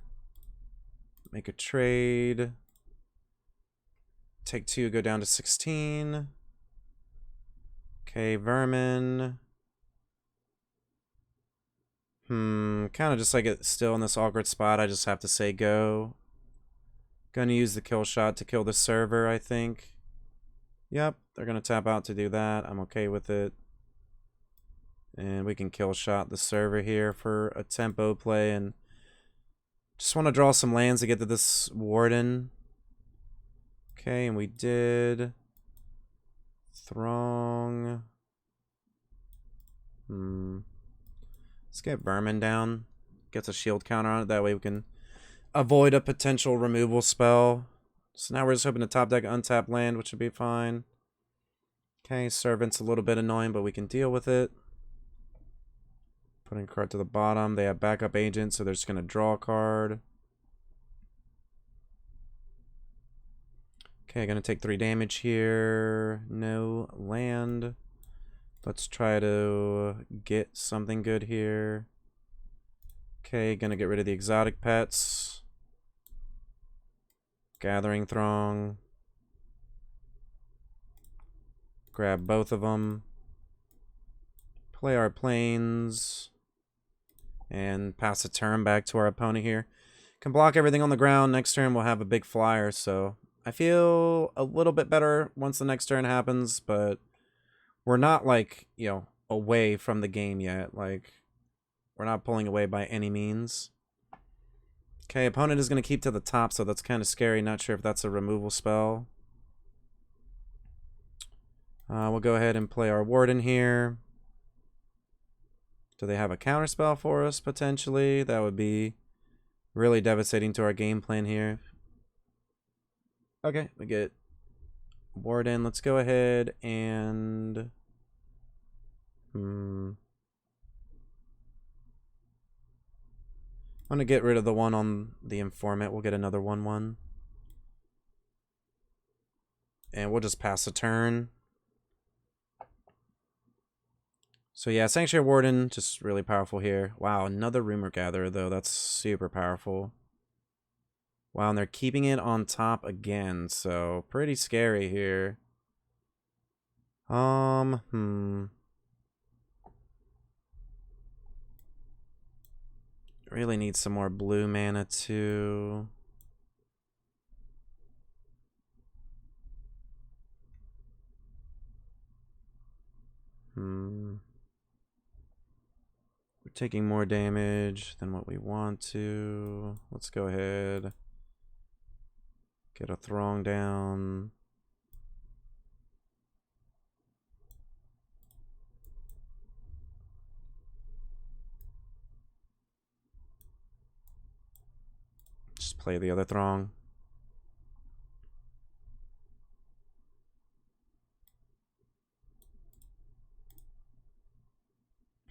Make a trade. Take 2, go down to 16. Okay, Vermin. Kind of just like it's still in this awkward spot. I just have to say go. Gonna use the kill shot to kill the server, I think. Yep, they're gonna tap out to do that. I'm okay with it. And we can kill shot the server here for a tempo play. And just want to draw some lands to get to this Warden. Okay, and we did. Throng. Let's get Vermin down. Gets a shield counter on it. That way we can avoid a potential removal spell. So now we're just hoping to top deck untap land, which would be fine. Okay, Servant's a little bit annoying, but we can deal with it. Putting a card to the bottom. They have backup agents, so they're just going to draw a card. Okay, going to take 3 damage here. No land. Let's try to get something good here. Okay, going to get rid of the exotic pets. Gathering Throng. Grab both of them. Play our planes. And pass a turn back to our opponent here. Can block everything on the ground. Next turn we'll have a big flyer, so I feel a little bit better once the next turn happens, but we're not, like, you know, away from the game yet. Like, we're not pulling away by any means. Okay, opponent is going to keep to the top, so that's kind of scary. Not sure if that's a removal spell. We'll go ahead and play our Warden here. Do they have a counter spell for us, potentially? That would be really devastating to our game plan here. Okay, we get Warden. Let's go ahead and... I'm going to get rid of the one on the Informant. We'll get another 1/1. And we'll just pass a turn. So yeah, Sanctuary Warden, just really powerful here. Wow, another Rumor Gatherer, though. That's super powerful. Wow, and they're keeping it on top again, so pretty scary here. Really need some more blue mana, too. We're taking more damage than what we want to. Let's go ahead. Get a Throng down. Just play the other Throng.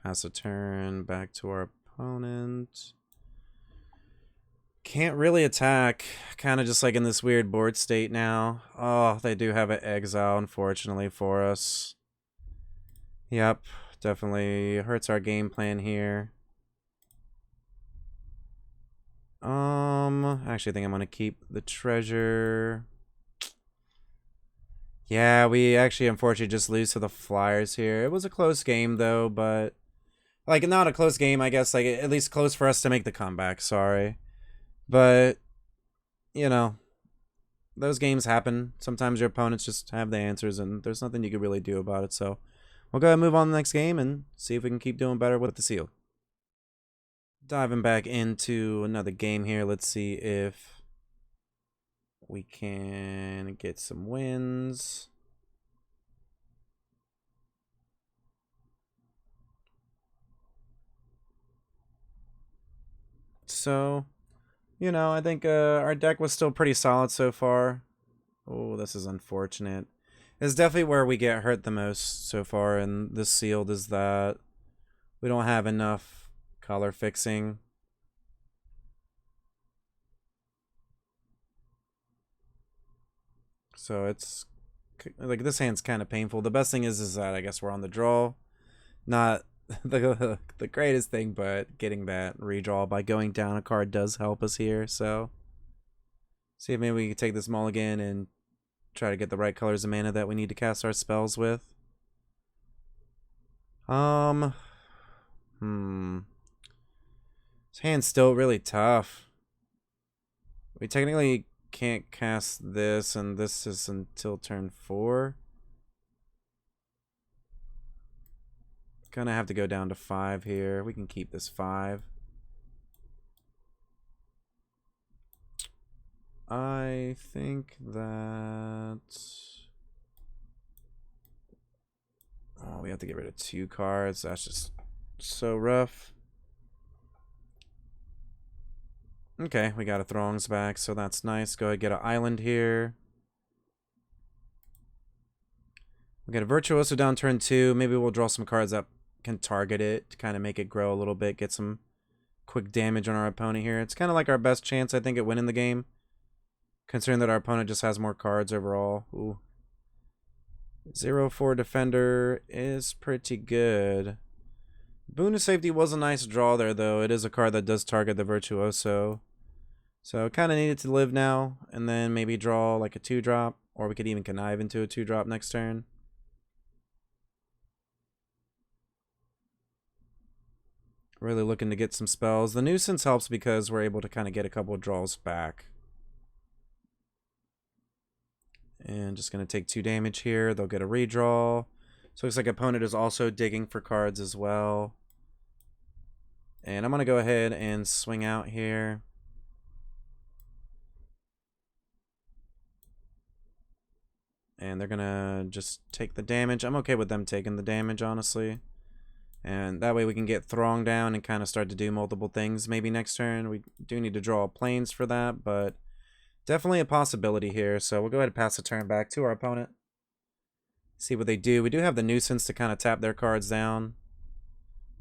Pass a turn back to our opponent. Can't really attack. Kind of just like in this weird board state now. Oh, they do have an exile, unfortunately, for us. Yep, definitely hurts our game plan here. Actually, I think I'm gonna keep the treasure. Yeah, we actually unfortunately just lose to the Flyers here. It was a close game though, but like not a close game, I guess, like at least close for us to make the comeback, sorry. But you know, those games happen. Sometimes your opponents just have the answers and there's nothing you can really do about it. So we'll go ahead and move on to the next game and see if we can keep doing better with the seal. Diving back into another game here. Let's see if we can get some wins. So, you know, I think our deck was still pretty solid so far. Oh, this is unfortunate. It's definitely where we get hurt the most so far in this sealed, is that we don't have enough color fixing. So it's like this hand's kind of painful. The best thing is that I guess we're on the draw. Not the greatest thing, but getting that redraw by going down a card does help us here. So see if maybe we can take this mulligan and try to get the right colors of mana that we need to cast our spells with. This hand's still really tough. We technically can't cast this, and this is until turn 4. Gonna have to go down to 5 here. We can keep this 5. I think that... Oh, we have to get rid of 2 cards. That's just so rough. Okay, we got a Throng's back, so that's nice. Go ahead and get an island here. We got a Virtuoso down turn 2. Maybe we'll draw some cards that can target it to kind of make it grow a little bit, get some quick damage on our opponent here. It's kind of like our best chance, I think, at winning the game, considering that our opponent just has more cards overall. Ooh. 0-4 defender is pretty good. Boon of Safety was a nice draw there, though. It is a card that does target the Virtuoso. So kind of needed to live now, and then maybe draw like a 2-drop, or we could even connive into a 2-drop next turn. Really looking to get some spells. The Nuisance helps because we're able to kind of get a couple of draws back. And just going to take 2 damage here. They'll get a redraw. So it looks like opponent is also digging for cards as well. And I'm going to go ahead and swing out here. And they're going to just take the damage. I'm okay with them taking the damage, honestly. And that way we can get Throng down and kind of start to do multiple things maybe next turn. We do need to draw planes for that, but definitely a possibility here. So we'll go ahead and pass the turn back to our opponent. See what they do. We do have the Nuisance to kind of tap their cards down,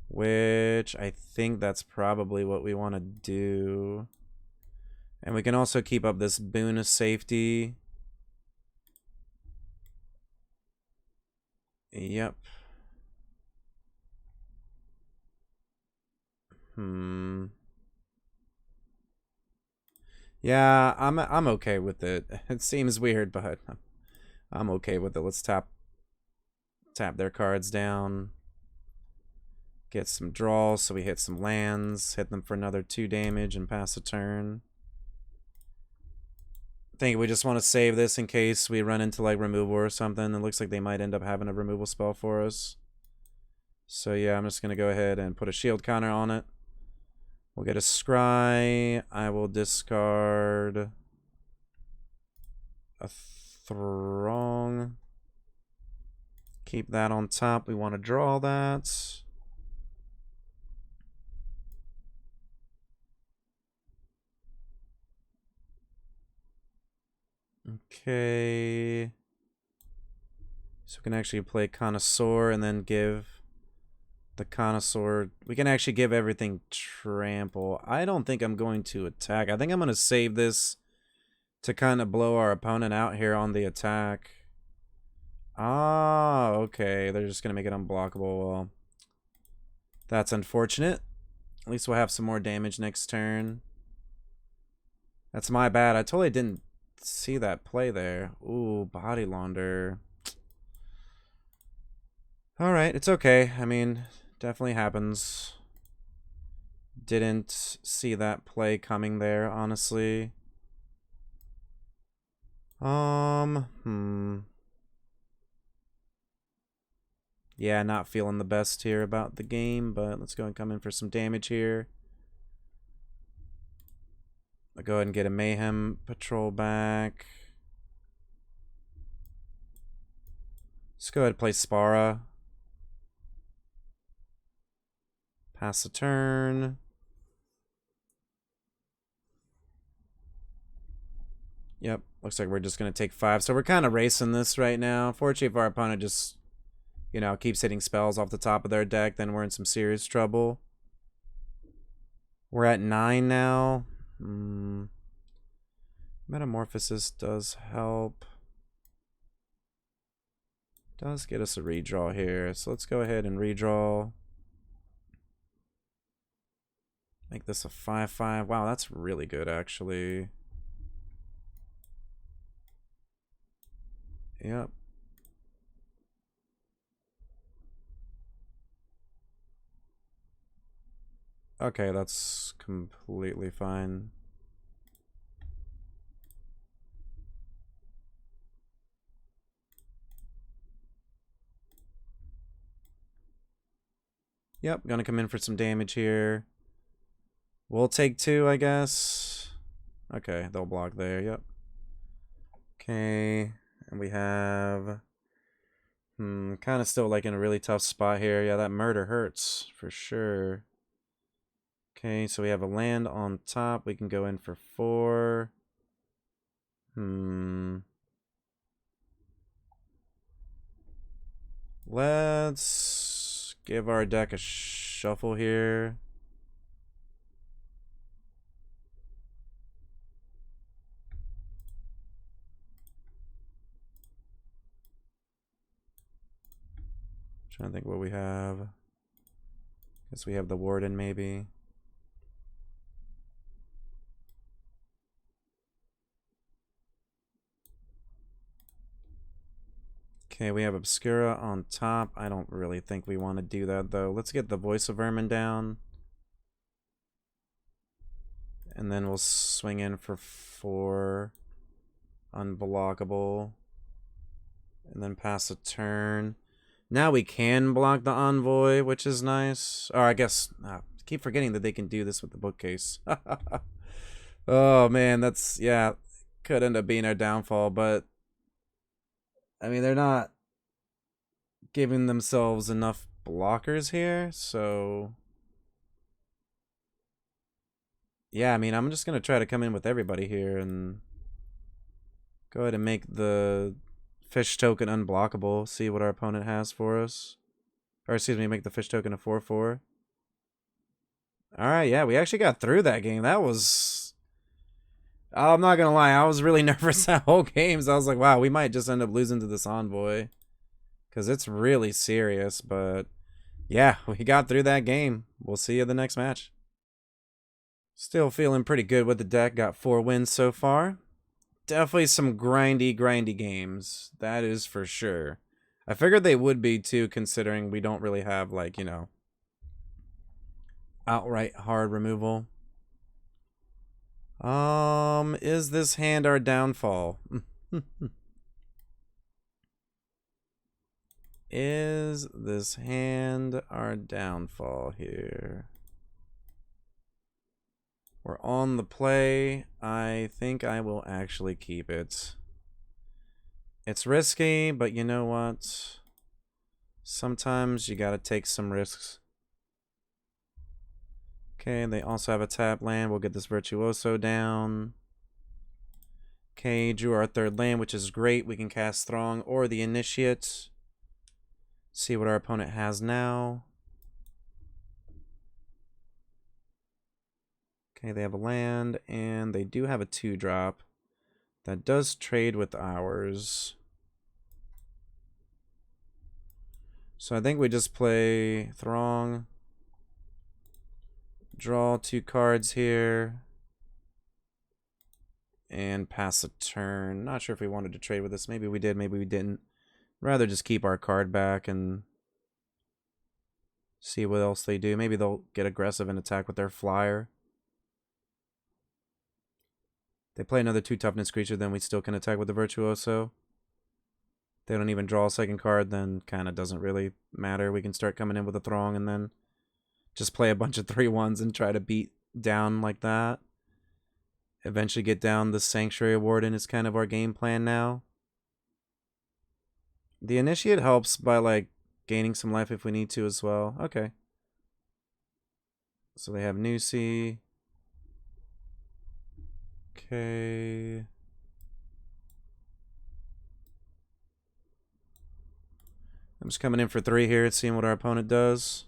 which I think that's probably what we want to do. And we can also keep up this Boon of Safety. Yep. Yeah, I'm okay with it. It seems weird, but I'm okay with it. Let's tap their cards down. Get some draws so we hit some lands, hit them for another 2 damage and pass the turn. I think we just want to save this in case we run into like removal or something. It looks like they might end up having a removal spell for us. So yeah, I'm just going to go ahead and put a shield counter on it. We'll get a scry. I will discard a Throng. Keep that on top. We want to draw that. Okay. So we can actually play Connoisseur and then give the Connoisseur. We can actually give everything trample. I don't think I'm going to attack. I think I'm going to save this to kind of blow our opponent out here on the attack. Ah, okay. They're just going to make it unblockable. Well, that's unfortunate. At least we'll have some more damage next turn. That's my bad. I totally didn't see that play there. Ooh, Body Launder. Alright, it's okay. I mean, definitely happens. Didn't see that play coming there, honestly. Yeah, not feeling the best here about the game, but let's go and come in for some damage here. I'll go ahead and get a Mayhem Patrol back. Let's go ahead and play Spara. Pass the turn. Yep, looks like we're just going to take 5. So we're kind of racing this right now. Fortunately, if our opponent just, you know, keeps hitting spells off the top of their deck, then we're in some serious trouble. We're at 9 now. Metamorphosis does help. Does get us a redraw here. So let's go ahead and redraw. Make this a 5/5. Wow, that's really good, actually. Yep. Okay, that's completely fine. Yep, gonna come in for some damage here. We'll take 2, I guess. Okay, they'll block there, yep. Okay, and we have... kind of still like in a really tough spot here. Yeah, that murder hurts, for sure. Okay, so we have a land on top. We can go in for 4. Let's give our deck a shuffle here. Trying to think what we have. Guess we have the Warden maybe. Okay, we have Obscura on top. I don't really think we want to do that though. Let's get the Voice of Vermin down. And then we'll swing in for 4 unblockable. And then pass a turn. Now we can block the Envoy, which is nice. Or I guess, I keep forgetting that they can do this with the bookcase. Oh man, that's, yeah, could end up being our downfall, but I mean, they're not giving themselves enough blockers here, so yeah, I mean, I'm just going to try to come in with everybody here and go ahead and make the fish token unblockable, see what our opponent has for us. Or excuse me, make the fish token a 4/4. Alright, yeah, we actually got through that game. That was... I'm not gonna lie, I was really nervous that whole game. So I was like, wow, we might just end up losing to this Envoy. Because it's really serious, but... yeah, we got through that game. We'll see you the next match. Still feeling pretty good with the deck. Got 4 wins so far. Definitely some grindy games. That is for sure. I figured they would be too, considering we don't really have, like, you know, outright hard removal. Is this hand our downfall? Is this hand our downfall here? We're on the play. I think I will actually keep it. It's risky, but you know what? Sometimes you gotta take some risks. Okay, they also have a tap land. We'll get this Virtuoso down. Okay, drew our 3rd land, which is great. We can cast Throng or the Initiate. See what our opponent has now. Okay, they have a land, and they do have a 2-drop. That does trade with ours. So I think we just play Throng. Draw 2 cards here. And pass a turn. Not sure if we wanted to trade with this. Maybe we did, maybe we didn't. Rather just keep our card back and see what else they do. Maybe they'll get aggressive and attack with their flyer. They play another 2 toughness creature, then we still can attack with the Virtuoso. They don't even draw a 2nd card, then kind of doesn't really matter. We can start coming in with a Throng and then just play a bunch of 3/1s and try to beat down like that. Eventually get down the Sanctuary Warden is kind of our game plan now. The Initiate helps by, like, gaining some life if we need to as well. Okay. So they have Nusi. Okay. I'm just coming in for 3 here, seeing what our opponent does.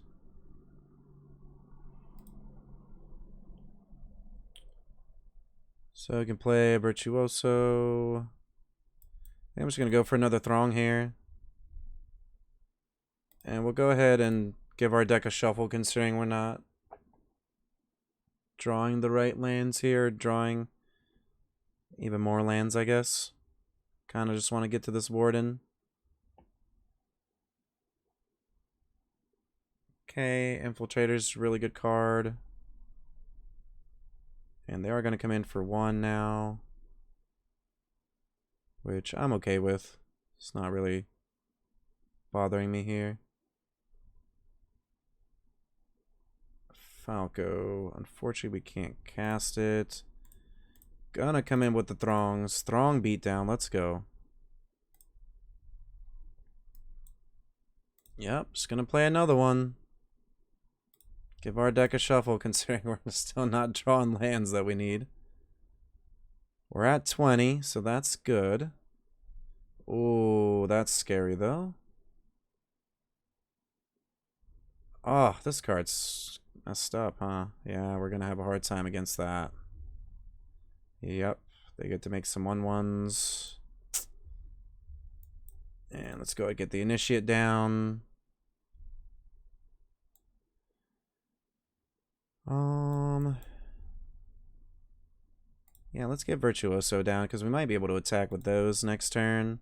So I can play Virtuoso. I'm just going to go for another Throng here. And we'll go ahead and give our deck a shuffle, considering we're not drawing the right lands here. Drawing even more lands, I guess. Kind of just want to get to this Warden. Okay, Infiltrator's a really good card. And they are going to come in for 1 now. Which I'm okay with. It's not really bothering me here. Falco. Unfortunately, we can't cast it. Gonna come in with the Throngs. Throng beatdown. Let's go. Yep, just gonna play another one. Give our deck a shuffle, considering we're still not drawing lands that we need. We're at 20, so that's good. Ooh, that's scary, though. Oh, this card's messed up, huh? Yeah, we're gonna have a hard time against that. Yep, they get to make some 1/1s. And let's go and get the initiate down. Yeah, let's get Virtuoso down because we might be able to attack with those next turn.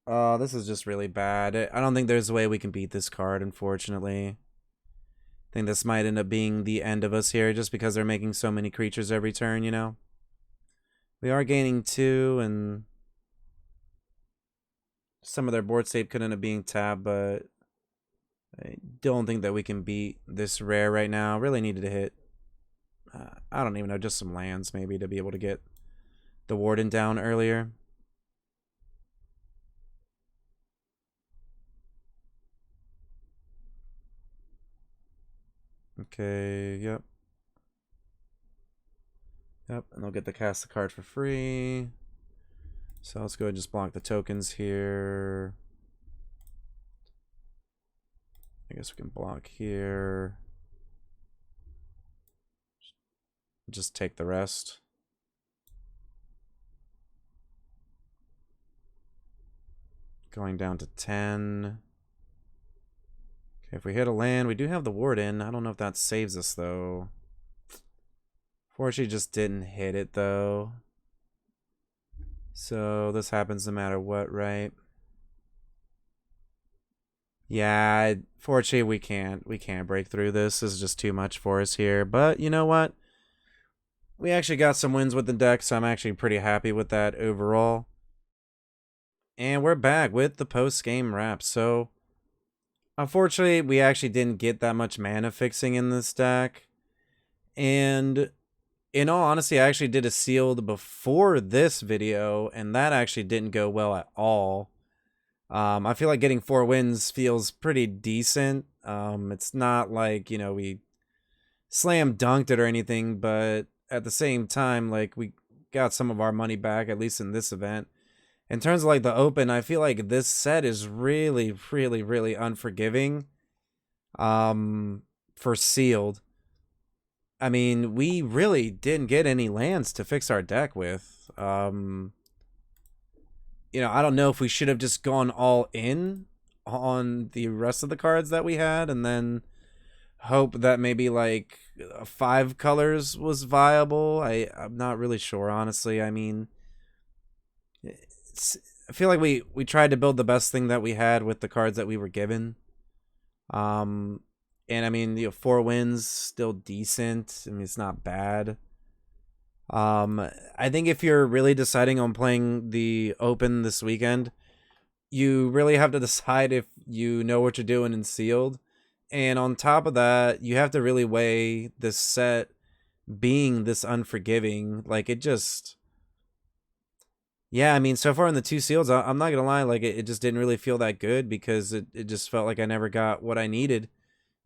Oh, this is just really bad. I don't think there's a way we can beat this card, unfortunately. I think this might end up being the end of us here just because they're making so many creatures every turn, you know? We are gaining 2, and some of their board state could end up being tapped, but I don't think that we can beat this rare right now. Really needed to hit, I don't even know, just some lands maybe to be able to get the Warden down earlier. Okay, yep. Yep, and they'll get to cast the card for free. So let's go ahead and just block the tokens here. I guess we can block here. Just take the rest. Going down to 10. Okay, if we hit a land, we do have the Warden. I don't know if that saves us, though. Fortunately, just didn't hit it, though. So this happens no matter what, right? Yeah, fortunately we can't break through this. This is just too much for us here. But you know what? We actually got some wins with the deck, so I'm actually pretty happy with that overall. And we're back with the post-game wrap. So unfortunately, we actually didn't get that much mana fixing in this deck. And in all honesty, I actually did a sealed before this video, and that actually didn't go well at all. I feel like getting 4 wins feels pretty decent. It's not like, you know, we slam dunked it or anything, but at the same time, like, we got some of our money back, at least in this event. In terms of like the open, I feel like this set is really, really, really unforgiving. For sealed. I mean, we really didn't get any lands to fix our deck with. You know, I don't know if we should have just gone all in on the rest of the cards that we had and then hope that maybe like 5 colors was viable. I'm not really sure, honestly. I mean, I feel like we tried to build the best thing that we had with the cards that we were given. And I mean, you know, 4 wins, still decent. I mean, it's not bad. I think if you're really deciding on playing the open this weekend, you really have to decide if you know what you're doing in sealed. And on top of that, you have to really weigh this set being this unforgiving. Like, it just... Yeah, I mean, so far in the 2 seals, I'm not gonna lie, like, it just didn't really feel that good because it just felt like I never got what I needed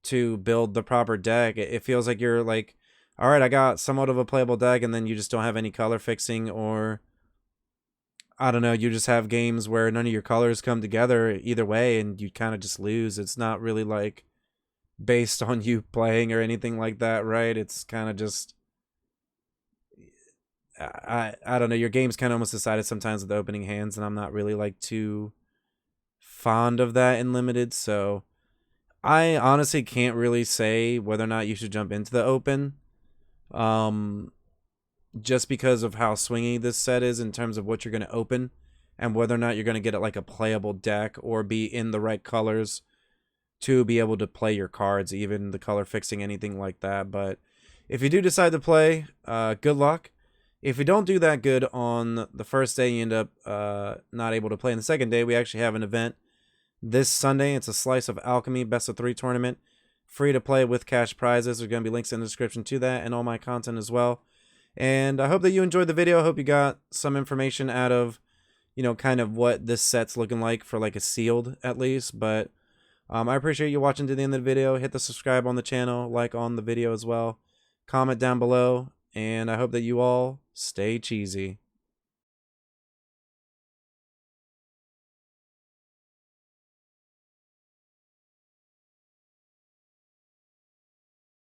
to build the proper deck. It feels like you're like, all right, I got somewhat of a playable deck, and then you just don't have any color fixing, or I don't know, you just have games where none of your colors come together either way, and you kind of just lose. It's not really like based on you playing or anything like that, right? It's kind of just, I don't know, your game's kind of almost decided sometimes with the opening hands, and I'm not really like too fond of that in limited, so I honestly can't really say whether or not you should jump into the open. Just because of how swingy this set is in terms of what you're going to open and whether or not you're going to get it like a playable deck or be in the right colors to be able to play your cards, even the color fixing, anything like that. But if you do decide to play, good luck. If you don't do that good on the first day, you end up not able to play. On the second day, we actually have an event this Sunday. It's a Slice of Alchemy best of 3 tournament. Free to play with cash prizes. There's going to be links in the description to that and all my content as well. And I hope that you enjoyed the video. I hope you got some information out of, you know, kind of what this set's looking like for like a sealed at least. But I appreciate you watching to the end of the video. Hit the subscribe on the channel, like on the video as well. Comment down below. And I hope that you all stay cheesy.